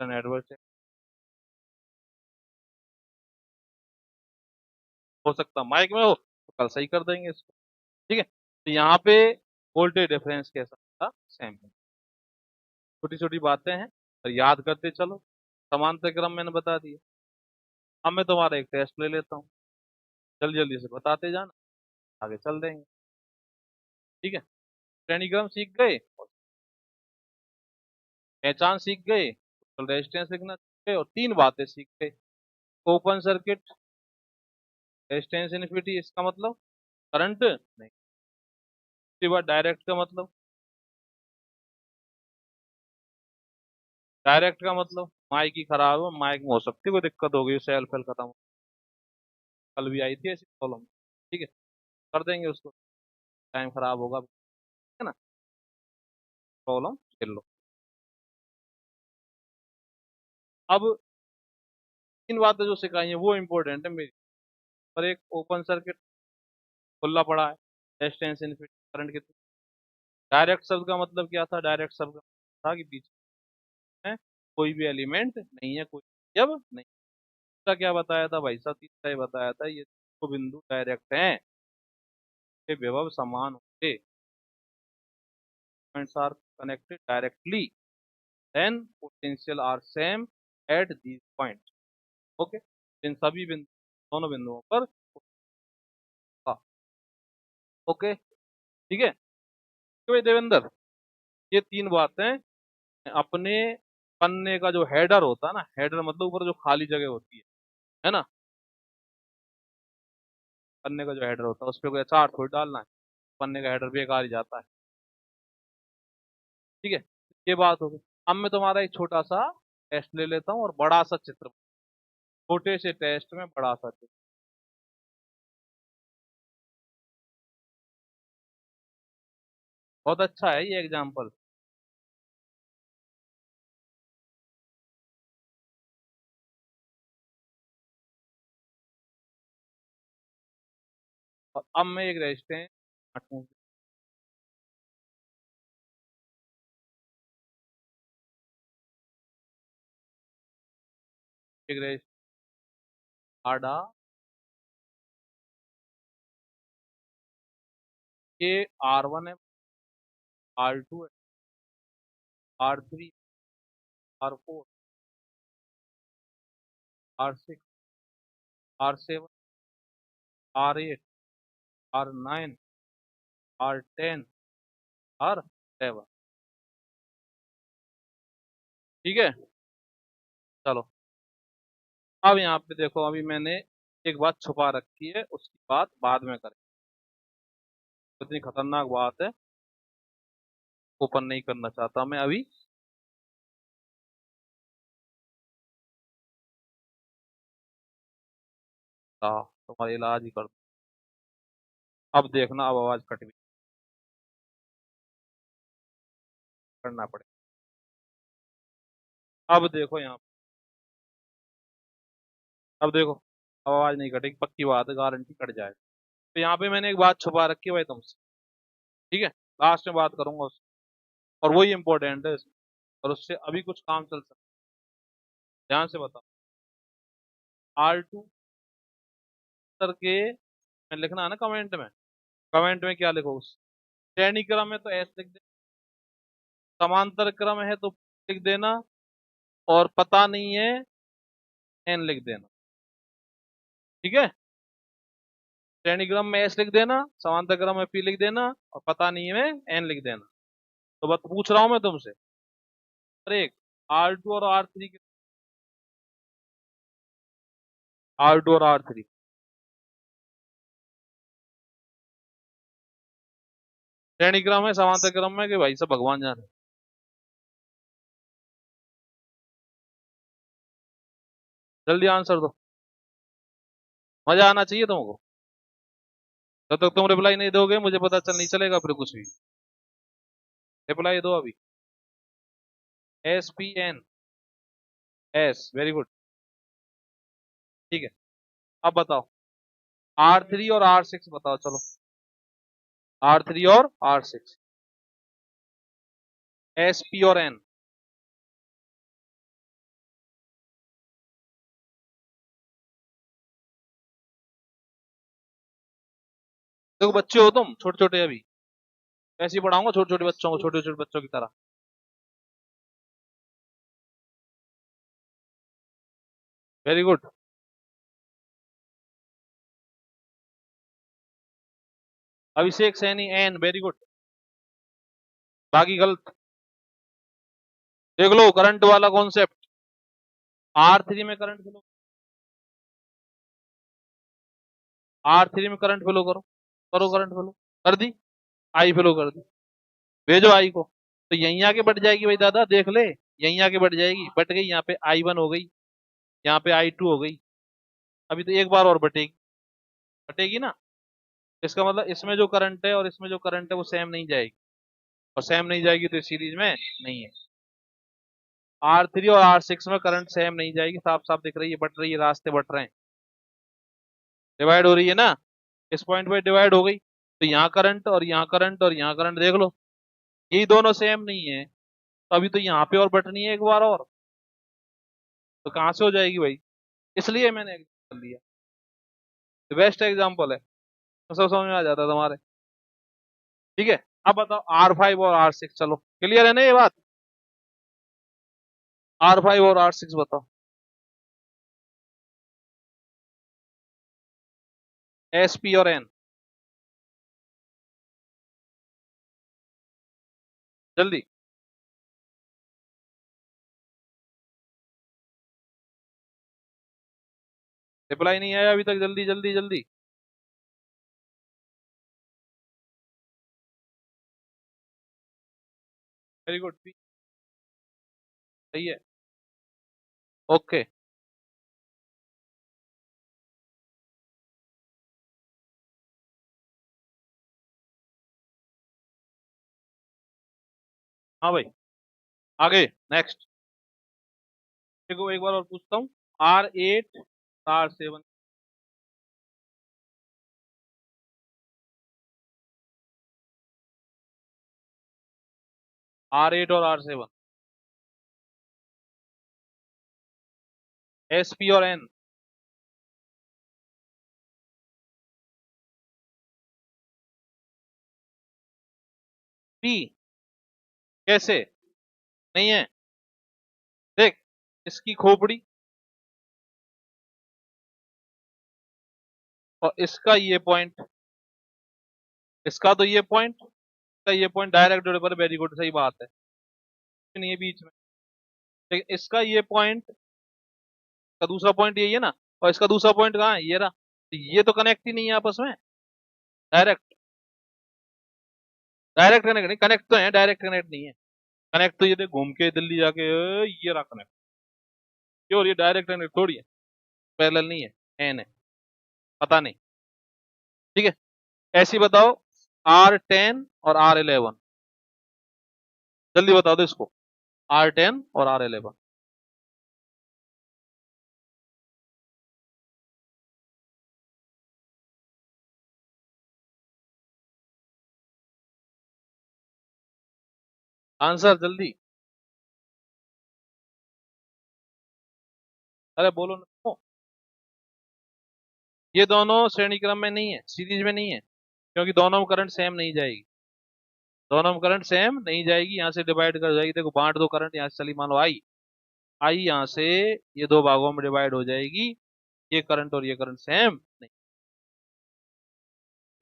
मेरा नेटवर्क से हो सकता माइक में हो, तो कल सही कर देंगे इसको। ठीक है, तो यहाँ पे वोल्टेज डिफरेंस कैसा था, सेम है। छोटी छोटी बातें हैं और याद करते चलो। समांतर क्रम मैंने बता दिया। अब मैं तुम्हारा एक टेस्ट ले लेता हूँ, जल्दी जल्दी से बताते जाना, आगे चल देंगे। ठीक है, श्रेणी क्रम सीख गए, पहचान सीख गए, तो रेजिस्टेंस लिखना सीख गए, और तीन बातें सीख गए। ओपन सर्किट, रेजिस्टेंस इनफिनिटी, इसका मतलब करंट नहीं। उसके बाद डायरेक्ट का मतलब, डायरेक्ट का मतलब माइक ही खराब है, माइक में हो सकती है कोई दिक्कत हो गई, सेल फेल खत्म, कल भी आई थी ऐसी प्रॉब्लम। ठीक है, कर देंगे उसको, टाइम खराब होगा, है ना, प्रॉब्लम झेल लो। अब तीन बातें जो सिखाई हैं वो इंपॉर्टेंट है मेरी। पर एक ओपन सर्किट खुला पड़ा है, रेजिस्टेंस इनफिनिटी, करंट कितनी। डायरेक्ट शब्द का मतलब क्या था, डायरेक्ट शब्द का था कि बीच में कोई भी एलिमेंट नहीं है, कोई जब नहीं। तीसरा क्या बताया था भाई साहब, तीसरा ये बताया था ये दो बिंदु डायरेक्ट हैं, ये विभव समान होंगे, points are connected directly, then potential are same at these points. Okay, इन सभी बिंदु, दोनों बिंदुओं पर। हाँ, ओके, ठीक है। तो भाई देवेंद्र, ये तीन बातें अपने पन्ने का जो हेडर होता है ना, हेडर मतलब ऊपर जो खाली जगह होती है ना, पन्ने का जो हेडर होता है उस पर कोई अचार थोड़ी डालना है, पन्ने का हेडर बेकार ही जाता है। ठीक है, ये बात होगी। अब मैं तुम्हारा एक छोटा सा टेस्ट ले लेता हूँ और बड़ा सा चित्र, छोटे से टेस्ट में बड़ा सा चित्र। बहुत अच्छा है ये एग्जाम्पल। और अब मैं एक रेजिस्टेंस, एक रेजिस्टेंस आडा, ये R1 है, R2 है, R3, R4, R6, R7, R8, R9, R10, R7। ठीक है, चलो। अब यहाँ पे देखो, अभी मैंने एक बात छुपा रखी है, उसकी बात बाद में करें। इतनी खतरनाक बात है, ओपन नहीं करना चाहता मैं अभी। हाँ, तुम्हारा इलाज ही कर दो। अब देखना, अब आवाज कट भी करना पड़ेगा। अब देखो यहाँ, अब देखो, अब आवाज नहीं कटेगी, पक्की बात है, गारंटी कट जाएगा। तो यहाँ पे मैंने एक बात छुपा रखी है भाई तुमसे। ठीक है, लास्ट में बात करूंगा उससे, और वही इंपॉर्टेंट है इसमें, और उससे अभी कुछ काम चल सकता है। ध्यान से बताओ, R2 करके मैं लिखना है ना कमेंट में, कमेंट में क्या लिखो, उस श्रेणी क्रम है तो एस लिख दे, समांतर क्रम है तो लिख देना, और पता नहीं है एन लिख देना। ठीक है, श्रेणी क्रम में एस लिख देना, समांतर क्रम में पी लिख देना, और पता नहीं है एन लिख देना। तो बस पूछ रहा हूं मैं तुमसे, और एक R2 और R3, R2 और R3 श्रेणी क्रम है समांतर क्रम में कि भाई सब भगवान जाने। जल्दी आंसर दो। मजा आना चाहिए तुमको। जब तक तुम रिप्लाई नहीं दोगे मुझे पता चल नहीं चलेगा फिर कुछ भी। रिप्लाई दो अभी। SPN। S, very good. ठीक है, अब बताओ R3 और R6 बताओ चलो। R3 और R6, SP और N। देखो बच्चे हो तुम, छोटे छोटे अभी, ऐसे ही पढ़ाऊंगा छोटे छोटे बच्चों को, छोटे छोटे बच्चों की तरह। Very good. अभिषेक सैनी, एन, वेरी गुड। बाकी गलत। देख लो करंट वाला कॉन्सेप्ट। R3 में करंट फ्लो, R3 में करंट फ्लो करो। करो करंट फ्लो। कर दी। आई फ्लो कर दी। भेजो आई को। तो यहीं आके बट जाएगी भाई दादा, देख ले। यहीं आके बट जाएगी, बट गई यहाँ पे I1 हो गई, यहाँ पे I2 हो गई। अभी तो एक बार और बटेगी। बटेगी ना। इसका मतलब इसमें जो करंट है और इसमें जो करंट है वो सेम नहीं जाएगी, और सेम नहीं जाएगी तो इस सीरीज में नहीं है। R3 और R6 में करंट सेम नहीं जाएगी, साफ साफ दिख रही है, बट रही है, रास्ते बट रहे हैं, डिवाइड हो रही है ना। इस पॉइंट पे डिवाइड हो गई, तो यहाँ करंट और यहाँ करंट और यहाँ करंट देख लो, यही दोनों सेम नहीं है, तो अभी तो यहाँ पे और बटनी है एक बार और, तो कहाँ से हो जाएगी भाई। इसलिए मैंने कर लिया। बेस्ट एग्जाम्पल है, तो सब समझ में आ जाता है तुम्हारे। ठीक है, अब बताओ R5 और R6, चलो क्लियर है ना ये बात। R5 और R6 बताओ। SP और N, जल्दी। रिप्लाई नहीं आया अभी तक, जल्दी जल्दी जल्दी। वेरी गुड, सही है। ओके। हाँ भाई, आगे नेक्स्ट। देखो एक बार और पूछता हूँ। R8, R7। R8 और R7, SP और N। P, कैसे नहीं है। देख, इसकी खोपड़ी और इसका ये पॉइंट, इसका तो ये पॉइंट, इसका ये पॉइंट डायरेक्ट जोड़े पर, वेरी गुड, सही बात है। नहीं है बीच में, लेकिन इसका ये पॉइंट का दूसरा पॉइंट यही है ना, और इसका दूसरा पॉइंट कहाँ है, ये रहा, तो ये तो कनेक्ट ही नहीं है आपस में। डायरेक्ट, डायरेक्ट कनेक्ट नहीं, कनेक्ट तो है, डायरेक्ट कनेक्ट नहीं है। कनेक्ट तो ये देख घूम के दिल्ली जाके, ये रहा कनेक्ट। क्यों, ये डायरेक्ट कनेक्ट थोड़ी है, पैरेलल नहीं है, एन है, पता नहीं। ठीक है, ऐसी बताओ R10 और R11, जल्दी बता दो इसको। R10 और R11। आंसर जल्दी। अरे बोलो ना। ये दोनों श्रेणी क्रम में नहीं है, सीरीज में नहीं है, क्योंकि दोनों में करंट सेम नहीं जाएगी। दोनों में करंट सेम नहीं जाएगी, यहाँ से डिवाइड कर जाएगी, देखो बांट दो करंट, यहाँ से चली मान लो आई, आई यहाँ से ये दो भागों में डिवाइड हो जाएगी, ये करंट और ये करंट सेम नहीं।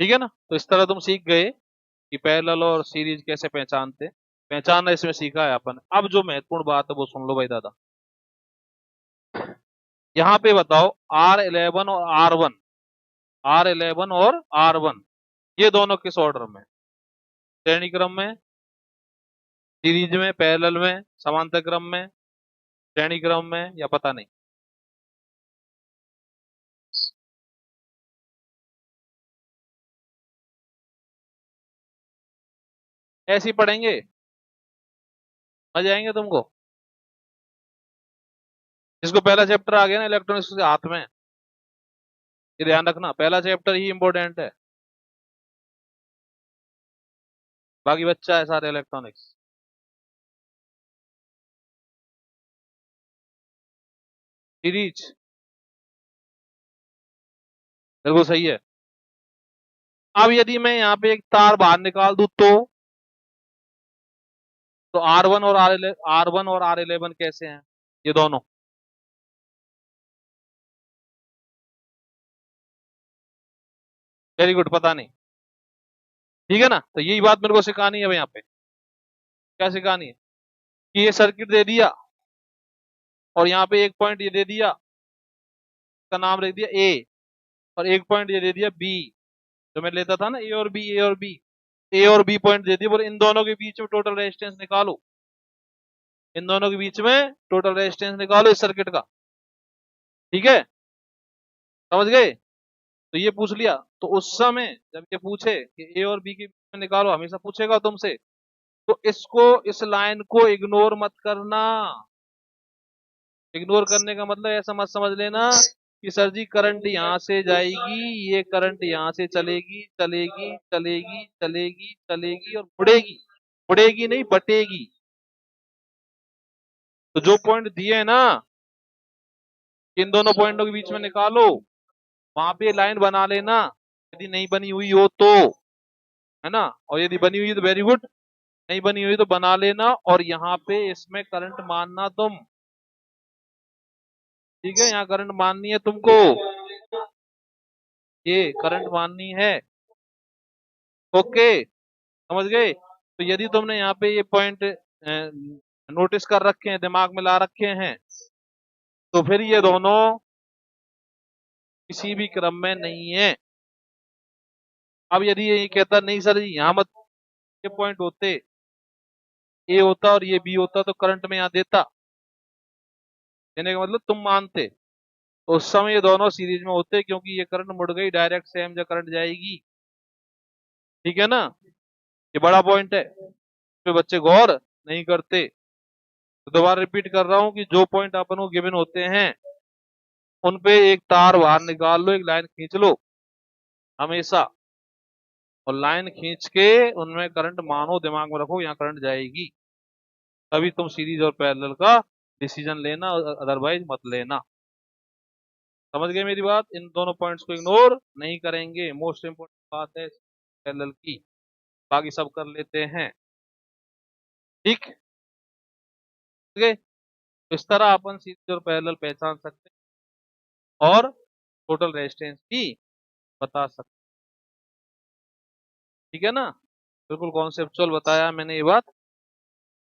ठीक है ना, तो इस तरह तुम सीख गए कि पैरेलल और सीरीज कैसे पहचानते। पहचानना इसमें सीखा है अपन। अब जो महत्वपूर्ण बात है वो सुन लो भाई दादा। यहाँ पे बताओ R11 और R1, R11 और R1, ये दोनों किस ऑर्डर में, श्रेणी क्रम में, सीरीज में, पैरेलल में, समांतर क्रम में, श्रेणी क्रम में, या पता नहीं। ऐसे ही पढ़ेंगे, मजा आएंगे तुमको। जिसको पहला चैप्टर आ गया ना इलेक्ट्रॉनिक्स के हाथ में, ये ध्यान रखना, पहला चैप्टर ही इंपॉर्टेंट है, बाकी बच्चा है सारे इलेक्ट्रॉनिक्स। सीरीज बिल्कुल सही है। अब यदि मैं यहाँ पे एक तार बाहर निकाल दूं तो R1 और R11 कैसे हैं ये दोनों? वेरी गुड, पता नहीं। ठीक है ना, तो यही बात मेरे को सिखानी है यहाँ पे। क्या सिखानी है कि ये सर्किट दे दिया और यहाँ पे एक पॉइंट ये दे दिया, इसका नाम रख दिया ए, और एक पॉइंट ये दे दिया बी। जो मैं लेता था ना ए और बी, ए और बी, ए और बी पॉइंट दे दिया, बोले इन दोनों के बीच में टोटल रेजिस्टेंस निकालो, इन दोनों के बीच में टोटल रेजिस्टेंस निकालो इस सर्किट का। ठीक है, समझ गए? तो ये पूछ लिया, तो उस समय जब ये पूछे कि ए और बी के बीच में निकालो, हमेशा पूछेगा तुमसे, तो इसको, इस लाइन को इग्नोर मत करना। इग्नोर करने का मतलब ऐसा मत समझ लेना कि सर जी करंट यहां से जाएगी, ये करंट यहां से चलेगी चलेगी चलेगी चलेगी चलेगी और मुड़ेगी। मुड़ेगी नहीं, बटेगी। तो जो पॉइंट दिए है ना, इन दोनों पॉइंटों के बीच में निकालो, वहां पे लाइन बना लेना, यदि नहीं बनी हुई हो तो, है ना, और यदि बनी हुई है तो वेरी गुड, नहीं बनी हुई तो बना लेना, और यहाँ पे इसमें करंट मानना तुम। ठीक है, यहाँ करंट माननी है तुमको, ये करंट माननी है। ओके, समझ गए? तो यदि तुमने यहाँ पे ये पॉइंट नोटिस कर रखे हैं, दिमाग में ला रखे हैं, तो फिर ये दोनों किसी भी क्रम में नहीं है। अब यदि ये कहता नहीं सर जी यहाँ मत, ये पॉइंट होते, ए होता और ये बी होता, तो करंट में यहाँ देता, देने का मतलब तुम मानते, तो उस समय ये दोनों सीरीज में होते, क्योंकि ये करंट मुड़ गई, डायरेक्ट सेम जो करंट जाएगी। ठीक है ना, ये बड़ा पॉइंट है, इस पे बच्चे गौर नहीं करते। तो दोबारा रिपीट कर रहा हूं कि जो पॉइंट अपन को गिवन होते हैं, उन पे एक तार बाहर निकाल लो, एक लाइन खींच लो हमेशा, और लाइन खींच के उनमें करंट मानो, दिमाग में रखो यहाँ करंट जाएगी, तभी तुम सीरीज और पैरेलल का डिसीजन लेना, अदरवाइज मत लेना। समझ गए मेरी बात? इन दोनों पॉइंट्स को इग्नोर नहीं करेंगे, मोस्ट इंपोर्टेंट बात है पैरेलल की, बाकी सब कर लेते हैं। ठीक है, तो इस तरह अपन सीरीज और पैरेलल पहचान सकते हैं और टोटल रेजिस्टेंस भी बता सकते हैं। ठीक है ना, बिल्कुल कॉन्सेप्चुअल बताया मैंने ये बात।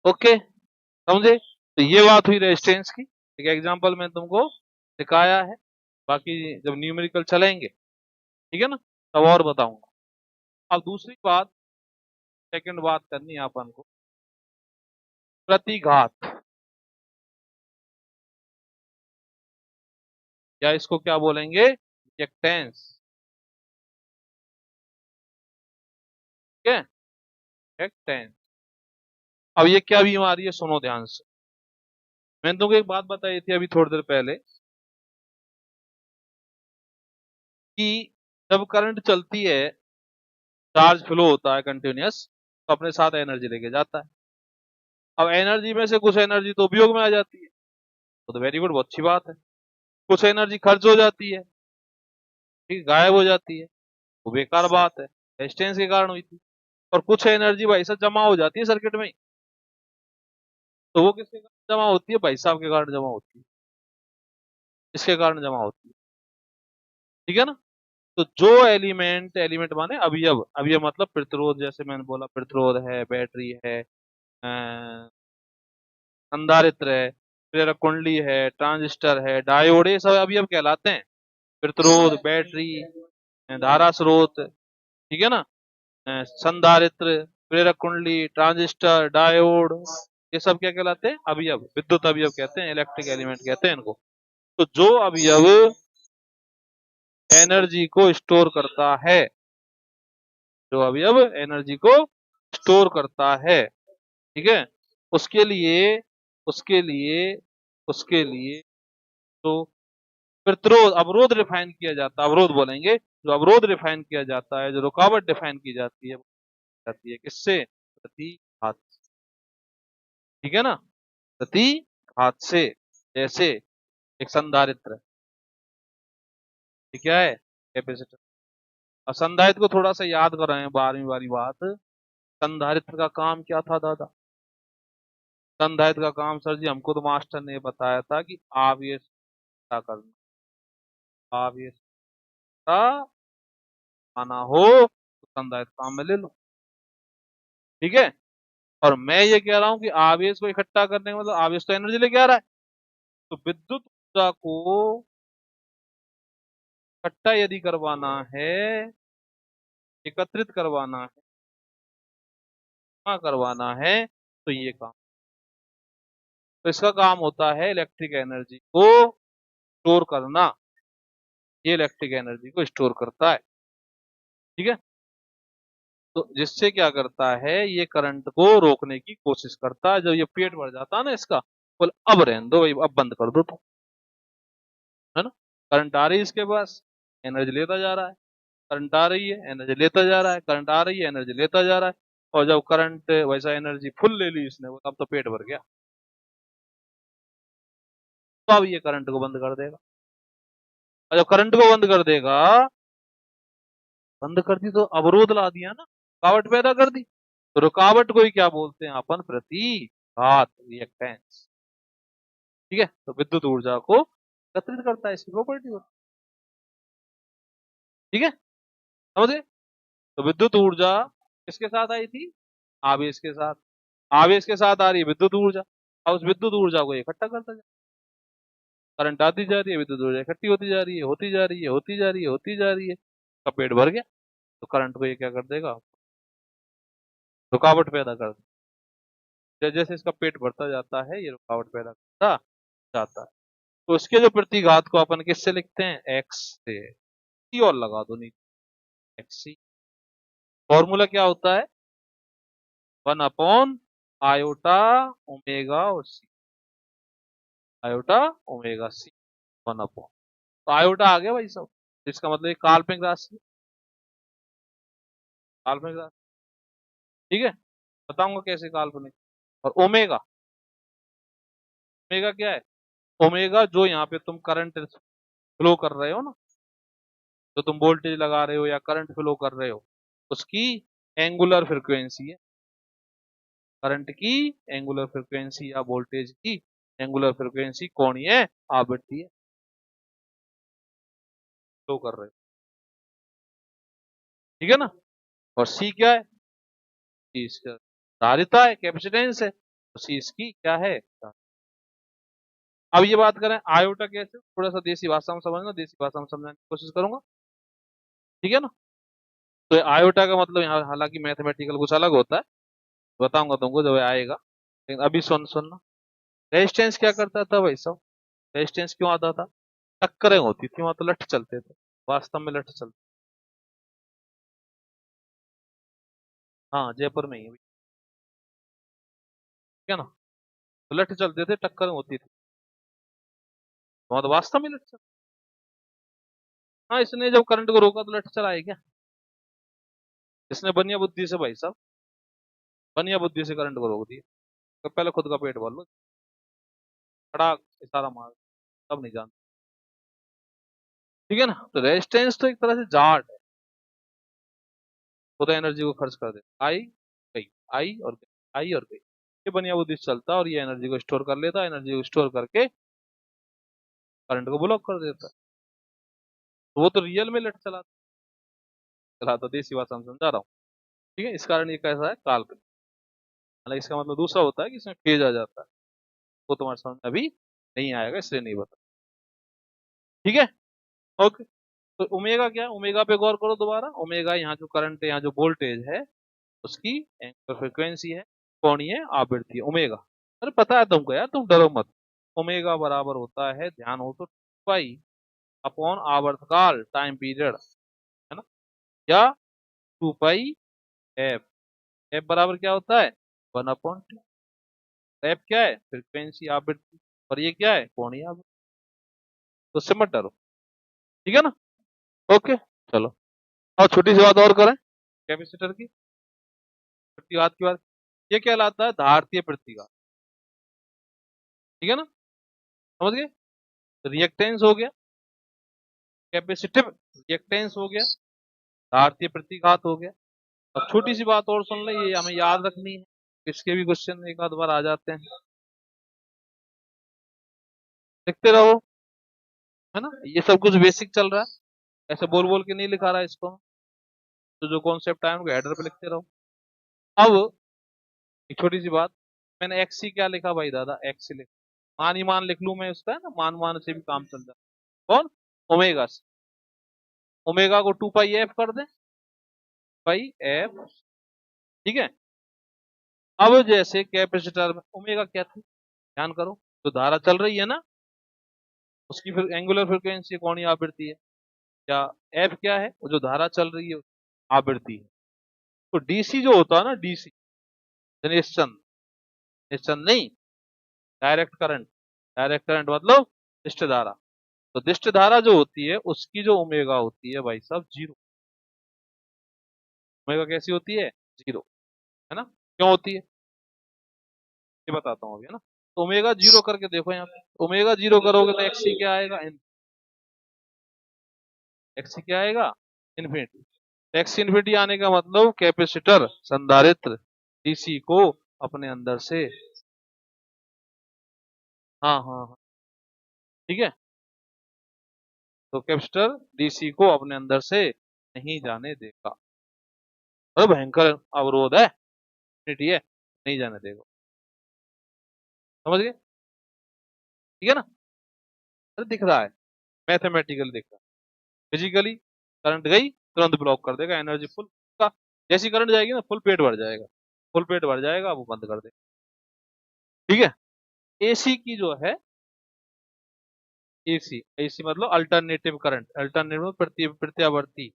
ओके, समझे? तो ये बात हुई रेजिस्टेंस की, एक एग्जांपल में तुमको दिखाया है, बाकी जब न्यूमेरिकल चलेंगे, ठीक है ना, तब और बताऊंगा। अब दूसरी बात, सेकंड बात करनी है अपन को, प्रतिघात, या इसको क्या बोलेंगे, रिएक्टेंस। ठीक है, रिएक्टेंस। अब ये क्या बीमारी है, सुनो ध्यान से। मैंने तुमको एक बात बताई थी अभी थोड़ी देर पहले, कि जब करंट चलती है, चार्ज फ्लो होता है कंटिन्यूअस, तो अपने साथ एनर्जी लेके जाता है। अब एनर्जी में से कुछ एनर्जी तो उपयोग में आ जाती है, तो वेरी गुड, बहुत अच्छी बात है। कुछ एनर्जी खर्च हो जाती है, ठीक, गायब हो जाती है, वो बेकार बात है, रेजिस्टेंस के कारण हुई थी। और कुछ एनर्जी भाई साहब जमा हो जाती है सर्किट में ही, तो वो किसके कारण जमा होती है? भाई साहब के कारण जमा होती है, इसके कारण जमा होती है। ठीक है ना, तो जो एलिमेंट, एलिमेंट माने अवयव, अवयव मतलब प्रतिरोध, जैसे मैंने बोला प्रतिरोध है, बैटरी है, संधारित्र है, प्रेरक कुंडली है, ट्रांजिस्टर है, डायोड, ये सब अवयव कहलाते हैं। प्रतिरोध, बैटरी, धारा स्रोत, ठीक है ना, संधारित्र, प्रेरक कुंडली, ट्रांजिस्टर, डायोड, ये सब क्या कहलाते हैं? अवयव, विद्युत अवयव कहते हैं, इलेक्ट्रिक एलिमेंट कहते हैं इनको। तो जो अवयव एनर्जी को स्टोर करता है, जो अवयव एनर्जी को स्टोर करता है। ठीक है, उसके लिए उसके लिए उसके लिए तो प्रतिरोध अवरोध डिफाइन किया जाता है, अवरोध बोलेंगे, जो अवरोध डिफाइन किया जाता है, जो रुकावट डिफाइन की जाती है, वो जाती है किससे? प्रतिघात। ठीक है ना, प्रतिघात से। जैसे एक संधारित्र, ये क्या है? कैपेसिटर। और संधारित्र को थोड़ा सा याद कर रहे हैं, 12वीं वाली बात। संधारित्र का काम क्या था दादा? संधारित्र का काम सर जी हमको तो मास्टर ने बताया था कि आवेश क्या करना, आवेश का आना हो तो संधारित्र काम में ले लो। ठीक है, और मैं ये कह रहा हूं कि आवेश को इकट्ठा करने का मतलब आवेश तो एनर्जी लेके आ रहा है, तो विद्युत ऊर्जा को इकट्ठा यदि करवाना है, एकत्रित करवाना है, जमा करवाना है, तो ये काम, तो इसका काम होता है इलेक्ट्रिक एनर्जी को स्टोर करना। ये इलेक्ट्रिक एनर्जी को स्टोर करता है। ठीक है, तो जिससे क्या करता है, ये करंट को रोकने की कोशिश करता है। जब ये पेट भर जाता है ना इसका, बोल अब रहने दो भाई, अब बंद कर दो तो, है ना। करंट आ रही है इसके पास, एनर्जी लेता जा रहा है, करंट आ रही है एनर्जी लेता जा रहा है, करंट आ रही है एनर्जी लेता जा रहा है। और जब करंट वैसा एनर्जी फुल ले ली इसने, वो तब तो पेट भर गया, तो अब ये करंट को बंद कर देगा। और जब करंट को बंद कर देगा, बंद कर दी तो अवरोध ला दिया ना, रुकावट पैदा कर दी। तो रुकावट को ही क्या बोलते हैं अपन? प्रतिघात, रिएक्टेंस। ठीक है, तो विद्युत ऊर्जा को एकत्रित करता है, इसकी प्रॉपर्टी होती है। ठीक है, समझे? तो विद्युत ऊर्जा किसके साथ आई थी? आवेश के साथ। आवेश के साथ आ रही है विद्युत ऊर्जा, और उस विद्युत ऊर्जा को इकट्ठा करता जाए, करंट आती जा रही है, विद्युत ऊर्जा इकट्ठी होती जा रही है, होती जा रही है, होती जा रही है, होती जा रही है, का पेट भर गया, तो करंट को ये क्या कर देगा? रुकावट पैदा कर देगा। जैसे इसका पेट भरता जाता है, ये रुकावट पैदा करता जाता है। तो इसके जो प्रतिघात को अपन किससे लिखते हैं? एक्स से। सी और लगा दो नीचे, एक्स सी। फॉर्मूला क्या होता है? 1 अपॉन आयोटा ओमेगा और सी, आयोटा ओमेगा सी, 1 अपॉन। तो आयोटा आ गया भाई सब, इसका मतलब ये काल्पनिक राशि है, काल्पनिक राशि। ठीक है, बताऊंगा कैसे काल्पनिक। और ओमेगा, ओमेगा क्या है? ओमेगा जो यहाँ पे तुम करंट फ्लो कर रहे हो ना, जो तुम वोल्टेज लगा रहे हो या करंट फ्लो कर रहे हो, उसकी एंगुलर फ्रीक्वेंसी है। करंट की एंगुलर फ्रीक्वेंसी या वोल्टेज की एंगुलर फ्रीक्वेंसी कोणीय आवृत्ति है, फ्लो कर रहे हो। ठीक है ना। और सी क्या है? सी इसका धारिता है, कैपेसिटेंस है, तो सी इसकी क्या है? अब ये बात करें आयोटा कैसे, थोड़ा सा देसी भाषा में समझना, देसी भाषा में समझाने की कोशिश करूंगा। ठीक है ना। तो आयोटा का मतलब यहाँ हालांकि मैथमेटिकल कुछ अलग होता है, बताऊंगा तुमको जब आएगा, लेकिन अभी सुनना। रेजिस्टेंस क्या करता था भाई साहब? रेजिस्टेंस क्यों आता था? टक्करें होती थी वहां, तो लठ चलते थे, वास्तव में लठ चलते। हाँ, जयपुर में ही है, ठीक है ना। तो लठ चलते थे, टक्करें होती थी वहां, तो वास्तव में लठ चलते। हाँ, इसने जब करंट को रोका तो लठ चलाए क्या? इसने बनिया बुद्धि से भाई साहब, बनिया बुद्धि से करंट को रोक दिया। तो पहले खुद का पेट भर लो, खड़ा इशारा मार, तब नहीं जानते। ठीक है ना। तो रेजिस्टेंस तो एक तरह से जाट है, खुद एनर्जी को खर्च कर दे, आई गई, आई और गई, आई और गई। ये बनिया बुद्धि से चलता है, और ये एनर्जी को स्टोर कर लेता है, एनर्जी को स्टोर करके करंट को ब्लॉक कर देता है। तो वो तो रियल में लट चलाता, देसी भाषा में समझा रहा हूँ। ठीक है, इस कारण ये कैसा है? काल्पनिक। हालांकि इसका मतलब दूसरा होता है कि इसमें फेज आ जाता है, वो तुम्हारे समझ में अभी नहीं आएगा, इसलिए नहीं बता। ठीक है, ओके। तो ओमेगा क्या है? ओमेगा पे गौर करो दोबारा। ओमेगा यहाँ जो करंट है, यहाँ जो वोल्टेज है, उसकी एंगुलर फ्रीक्वेंसी है, कोणीय आवृत्ति है ओमेगा। अरे पता है तुमको यार, तुम डरो मत। ओमेगा बराबर होता है, ध्यान हो तो, पाई अपॉन आवर्तकाल, टाइम पीरियड, है ना, या 2 पाई एफ। एफ बराबर क्या होता है 1/2। एफ क्या है फ्रीक्वेंसी आवृत्ति और ये क्या है कोणीय आवृत्ति। तो उससे मत डरो, ठीक है ना। ओके चलो, और छोटी सी बात और करें कैपेसिटर की प्रतिघात की बात। ये कहलाता है धारतीय प्रतिघात, ठीक है ना, समझ गए। रिएक्टेंस हो गया, कैपेसिटिव रिएक्टेंस हो गया, धारतीय प्रतिघात हो गया। अब छोटी सी बात और सुन ले, ये हमें याद रखनी है, इसके भी क्वेश्चन एक आध बार आ जाते हैं, लिखते रहो, है ना। ये सब कुछ बेसिक चल रहा है, ऐसे बोल बोल के नहीं लिखा रहा है इसको। तो जो कॉन्सेप्ट आए उनको हेडर पे लिखते रहो। अब एक छोटी सी बात, मैंने एक्स सी क्या लिखा भाई दादा, एक्स लिख, मान ही मान लिख लू मैं उसका, है ना, मान मान से भी काम चल जाता है। कौन ओमेगा से, ओमेगा को 2 पाई एफ कर दे, पाई एफ, ठीक है। अब जैसे कैपेसिटर में ओमेगा क्या थी, ध्यान करो, तो धारा चल रही है ना, उसकी फिर एंगुलर फ्रीक्वेंसी कोणीय आवृत्ति है, या एफ क्या है, वो जो धारा चल रही है आवृत्ति है। तो डीसी जो होता है ना, डीसी निश्चन, निश्चन नहीं, डायरेक्ट करंट, डायरेक्ट करंट मतलब दिष्ट धारा। तो दिष्ट धारा जो होती है उसकी जो ओमेगा होती है भाई साहब 0। ओमेगा कैसी होती है 0, है ना। क्यों होती है ये बताता हूँ अभी, है ना। तो ओमेगा 0 करके देखो यहाँ पे, ओमेगा 0 करोगे तो एक्सी क्या आएगा, एक्सी क्या आएगा इन्फिनिटी। एक्स इन्फिनिटी आने का मतलब कैपेसिटर संधारित्र डीसी को अपने अंदर से, हाँ हाँ हाँ, ठीक है। तो कैपेसिटर डीसी को अपने अंदर से नहीं जाने देगा, अरे भयंकर अवरोध है, इन्फिनिटी है, नहीं जाने देगा, समझ गए, ठीक है ना। अरे दिख रहा है, मैथमेटिकल दिख रहा है, फिजिकली करंट गई तुरंत ब्लॉक कर देगा, एनर्जी फुल का, जैसी करंट जाएगी ना फुल पेट भर जाएगा, फुल पेट भर जाएगा वो बंद कर देगा, ठीक है। एसी की जो है, एसी एसी मतलब अल्टरनेटिव करंट, अल्टरनेटिव प्रत्यावर्ती,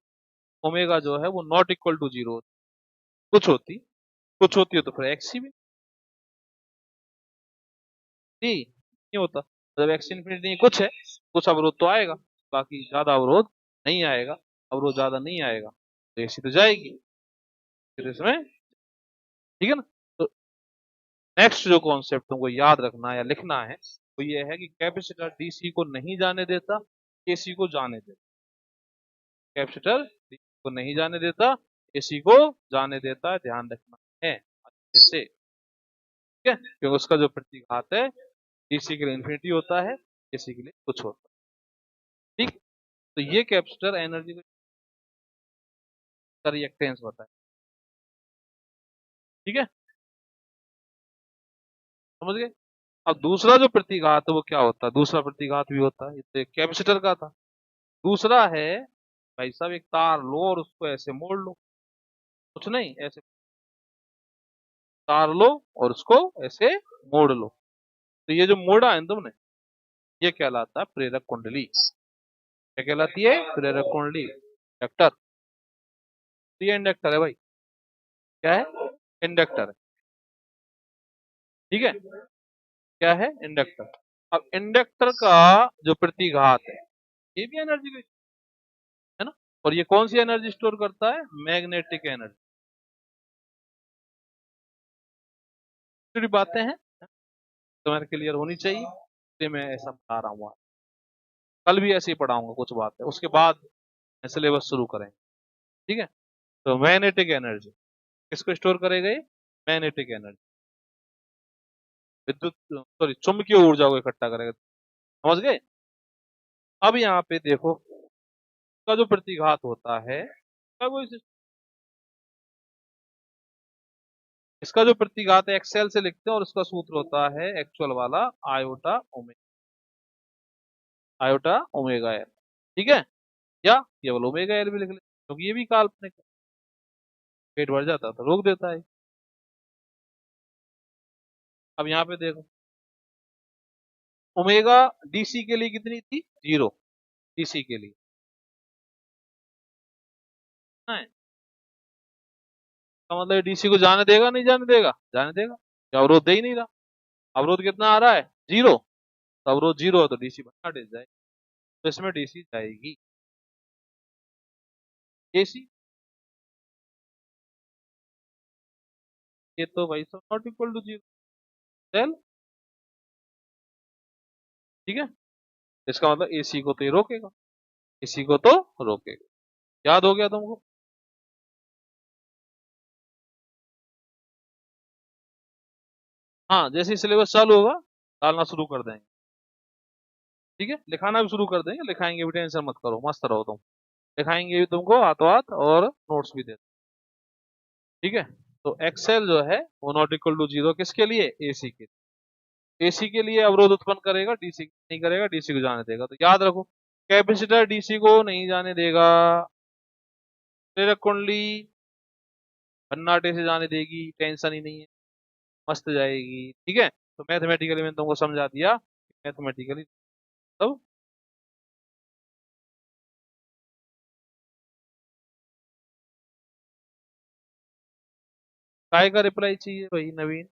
ओमेगा जो है वो नॉट इक्वल टू 0, कुछ होती, कुछ होती है तो फिर एक्सी भी नहीं होता। जब एक्स इन्फिनिटी नहीं कुछ है, कुछ अवरोध तो आएगा, बाकी ज्यादा अवरोध नहीं आएगा, अवरोध ज्यादा नहीं आएगा तो एसी तो जाएगी फिर इसमें, ठीक है ना। तो नेक्स्ट जो कॉन्सेप्ट तुमको याद रखना या लिखना है वो ये है कि कैपेसिटर डीसी को नहीं जाने देता, एसी को जाने देता। कैपेसिटर डीसी को नहीं जाने देता, एसी को जाने देता है, ध्यान रखना है अच्छे से, ठीक है, क्योंकि उसका जो प्रतिघात है डीसी के लिए इन्फिनिटी होता है, एसी के लिए कुछ होता है, ठीक। तो ये कैपेसिटर एनर्जी का रिएक्टेंस होता है, ठीक है, समझ गए। अब दूसरा जो प्रतिघात है वो क्या होता है, दूसरा प्रतिघात भी होता है, ये तो एक कैपेसिटर का था। दूसरा है भाई साहब, एक तार लो और उसको ऐसे मोड़ लो, कुछ नहीं ऐसे तार लो और उसको ऐसे मोड़ लो, तो ये जो मोड़ा है ना तुमने, ये कहलाता है प्रेरक कुंडली। क्या कहलाती है प्रेरक कुंडली, इंडक्टर। तो ये इंडक्टर है भाई, क्या है इंडक्टर है, ठीक है, क्या है इंडक्टर। अब इंडक्टर का जो प्रतिघात है ये भी एनर्जी, है ना, और ये कौन सी एनर्जी स्टोर करता है, मैग्नेटिक एनर्जी। छोटी बातें हैं तुम्हारे क्लियर होनी चाहिए, इसलिए मैं ऐसा बता रहा हूँ। कल भी ऐसे ही पढ़ाऊंगा कुछ बातें, उसके बाद सिलेबस शुरू करेंगे, ठीक है। तो मैग्नेटिक एनर्जी किसको स्टोर करेगा ये, मैग्नेटिक एनर्जी, विद्युत सॉरी चुंबकीय ऊर्जा को इकट्ठा करेगा, समझ गए। अब यहाँ पे देखो इसका जो प्रतिघात होता है, वो इसका जो प्रतिघात है एक्सएल से लिखते हैं और इसका सूत्र होता है एक्चुअल वाला iota omega, iota omega L, ठीक है, या केवल ओमेगा एल भी लिख ले क्योंकि ये भी काल्पनिक है। पेट भर जाता है तो रोक देता है। अब यहाँ पे देखो ओमेगा डीसी के लिए कितनी थी 0, डीसी के लिए है तो मतलब डीसी को जाने देगा नहीं जाने देगा? जाने देगा, क्या अवरोध दे ही नहीं रहा। अवरोध कितना आ रहा है? 0। तो अवरोध 0 है तो डीसी बना दे जाए, तो इसमें डीसी जाएगी। एसी, ये तो भाई सब नॉट इक्वल टू 0। चल ठीक है, इसका मतलब एसी को तो ये रोकेगा, एसी को तो रोकेगा। याद हो गया तुमको? हाँ, जैसे ही सिलेबस चालू होगा डालना शुरू कर देंगे। ठीक है, लिखाना भी शुरू कर देंगे, लिखाएंगे भी, टेंशन मत करो, मस्त रहो तुम। लिखाएंगे भी तुमको हाथों हाथ, और नोट्स भी दे। ठीक है, तो एक्सेल जो है वो नॉट इक्वल टू 0 किसके लिए? एसी के। एसी के लिए अवरोध उत्पन्न करेगा, डीसी नहीं करेगा, डीसी को जाने देगा। तो याद रखो, कैपेसिटर डीसी को नहीं जाने देगा, प्रेरक कुंडली भन्नाटे से जाने देगी, टेंशन ही नहीं है, मस्त जाएगी। ठीक है, तो मैथमेटिकली मैंने तुमको समझा दिया, मैथमेटिकली तब काय का रिप्लाई चाहिए भाई नवीन?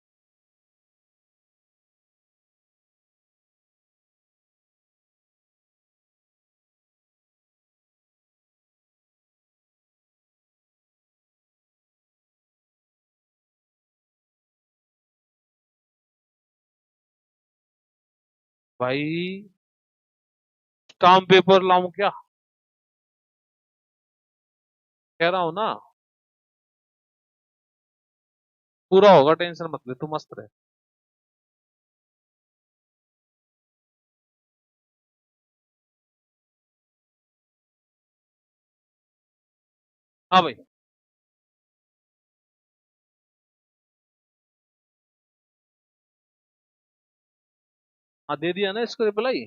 भाई स्टाम्प पेपर लाऊं क्या? कह रहा हूं ना, पूरा होगा, टेंशन मत ले, तू मस्त रहे। हाँ भाई। हाँ, दे दिया ना इसको रिप्लाई।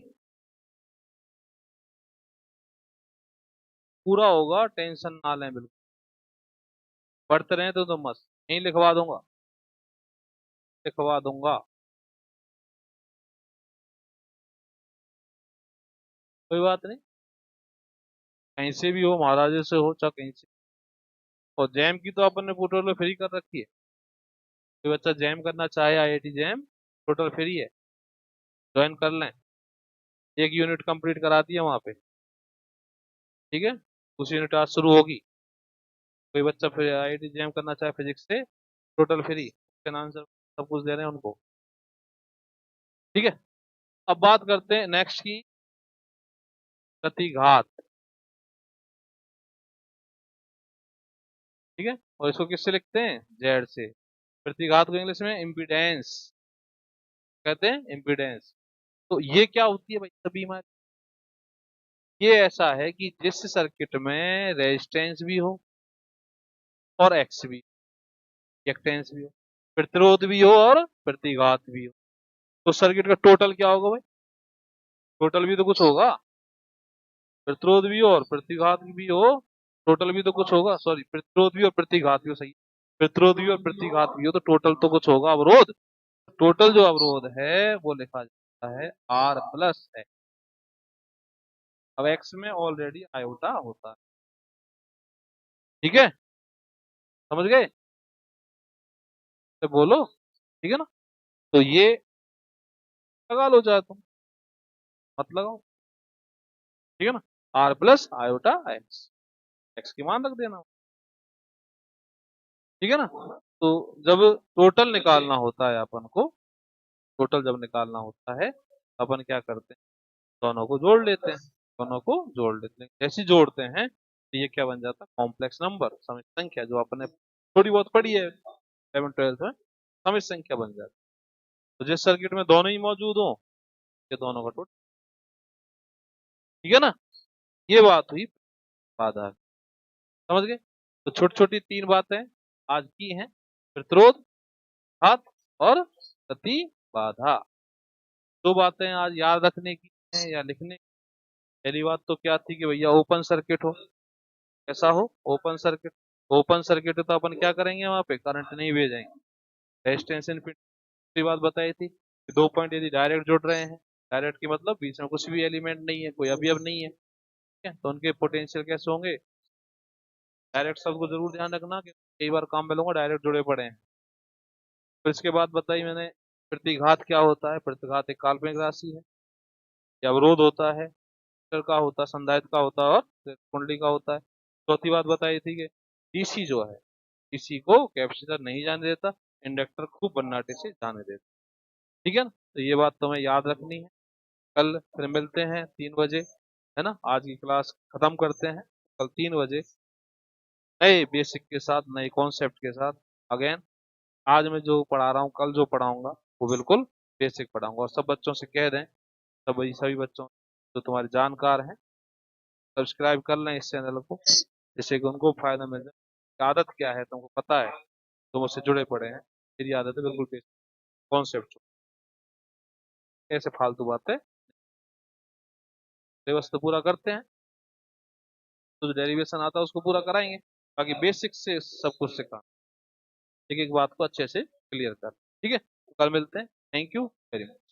पूरा होगा, टेंशन ना लें बिल्कुल। पढ़ते रहे तो मस्त, यहीं लिखवा दूंगा, लिखवा दूंगा। कोई बात नहीं, कहीं से भी हो, महाराजे से हो चाहे कहीं से। और जैम की तो अपन ने टोटल फ्री कर रखी है, कोई बच्चा जैम करना चाहे आईआईटी जैम, टोटल फ्री है, ज्वाइन कर लें। एक यूनिट कंप्लीट करा दिया वहां पे। ठीक है, दूसरी यूनिट आज शुरू होगी। कोई बच्चा फिर आईआईटी जैम करना चाहे फिजिक्स से, टोटल फ्री, क्वेश्चन आंसर सब कुछ दे रहे हैं उनको। ठीक है, अब बात करते हैं नेक्स्ट की, प्रतिघात। ठीक है, और इसको किससे लिखते हैं? जेड से। प्रतिघात को इंग्लिश में इम्पीडेंस कहते हैं, इम्पीडेंस। तो ये क्या होती है भाई सभी में? ये ऐसा है कि जिस सर्किट में रेजिस्टेंस भी हो और एक्स भी, रिएक्टेंस भी हो, प्रतिरोध भी हो और प्रतिघात भी हो, तो सर्किट का टोटल क्या होगा भाई? टोटल भी तो कुछ होगा, प्रतिरोध भी हो और प्रतिघात भी हो, टोटल भी तो कुछ होगा। सॉरी, प्रतिरोध भी और प्रतिघात भी हो, सही। प्रतिरोध भी और प्रतिघात भी हो तो टोटल तो कुछ होगा, अवरोध। टोटल जो अवरोध है वो लिखा जाता है आर प्लस है। अब एक्स में ऑलरेडी आयोटा होता है। ठीक है, समझ गए? तो बोलो, ठीक है ना? तो ये लगा लो चाहे तुम, मत लगाओ। ठीक है ना, R plus iota X, X की मान रख देना। ठीक है ना, तो जब टोटल निकालना होता है अपन को, टोटल जब निकालना होता है अपन क्या करते हैं? दोनों को जोड़ लेते हैं, दोनों को जोड़ लेते हैं। जैसे ही जोड़ते हैं तो ये क्या बन जाता है? कॉम्प्लेक्स नंबर, समित संख्या, जो आपने थोड़ी बहुत पढ़ी है 11th 12th में, समित संख्या बन जाती है। तो जिस सर्किट में दोनों ही मौजूद हो, ये दोनों का टोटल। ठीक है ना, ये बात हुई बाधा। समझ गए? तो छोटी छोटी 3 बातें आज की हैं, प्रतिरोध, घात और प्रतिबाधा। 2 बातें आज याद रखने की हैं या लिखने की। पहली बात तो क्या थी कि भैया ओपन सर्किट हो, ऐसा हो, ओपन सर्किट। ओपन सर्किट तो अपन क्या करेंगे? वहां पे करंट नहीं भेजेंगे, रेजिस्टेंस इनफिनिटी। दूसरी बात बताई थी कि 2 पॉइंट यदि डायरेक्ट जुड़ रहे हैं, डायरेक्ट की मतलब बीच में कुछ भी एलिमेंट नहीं है, कोई अवयव नहीं है, ठीक है, तो उनके पोटेंशियल कैसे होंगे? डायरेक्ट। सबको जरूर ध्यान रखना कि कई बार काम में लूंगा, डायरेक्ट जुड़े पड़े हैं। फिर इसके बाद बताई मैंने, प्रतिघात क्या होता है। प्रतिघात एक काल्पनिक राशि है। या अवरोध होता है, वेक्टर का होता है, संधारित्र का होता है और कुंडली का होता है। चौथी बात बताई थी कि डीसी जो है, डीसी को कैपेसिटर नहीं जाने देता, इंडक्टर खूब बन्नाटे से जाने देता। ठीक है ना, तो ये बात तुम्हें याद रखनी है। कल फिर मिलते हैं 3 बजे, है ना। आज की क्लास खत्म करते हैं, कल 3 बजे नए बेसिक के साथ, नए कॉन्सेप्ट के साथ अगेन। आज मैं जो पढ़ा रहा हूँ, कल जो पढ़ाऊंगा वो बिल्कुल बेसिक पढ़ाऊंगा। और सब बच्चों से कह दें, सभी बच्चों जो तुम्हारे जानकार हैं, सब्सक्राइब कर लें इस चैनल को, जिससे कि उनको फायदा मिल जाए। आदत क्या है तुमको पता है, तुम उससे जुड़े पड़े हैं। मेरी आदत है बिल्कुल बेसिक कॉन्सेप्ट, ऐसे फालतू बातें। सिलेबस तो पूरा करते हैं, तो जो डेरिवेशन आता है उसको पूरा कराएंगे, बाकी बेसिक से सब कुछ सिखा, एक एक बात को अच्छे से क्लियर कर। ठीक है, तो कल मिलते हैं। Thank you very much.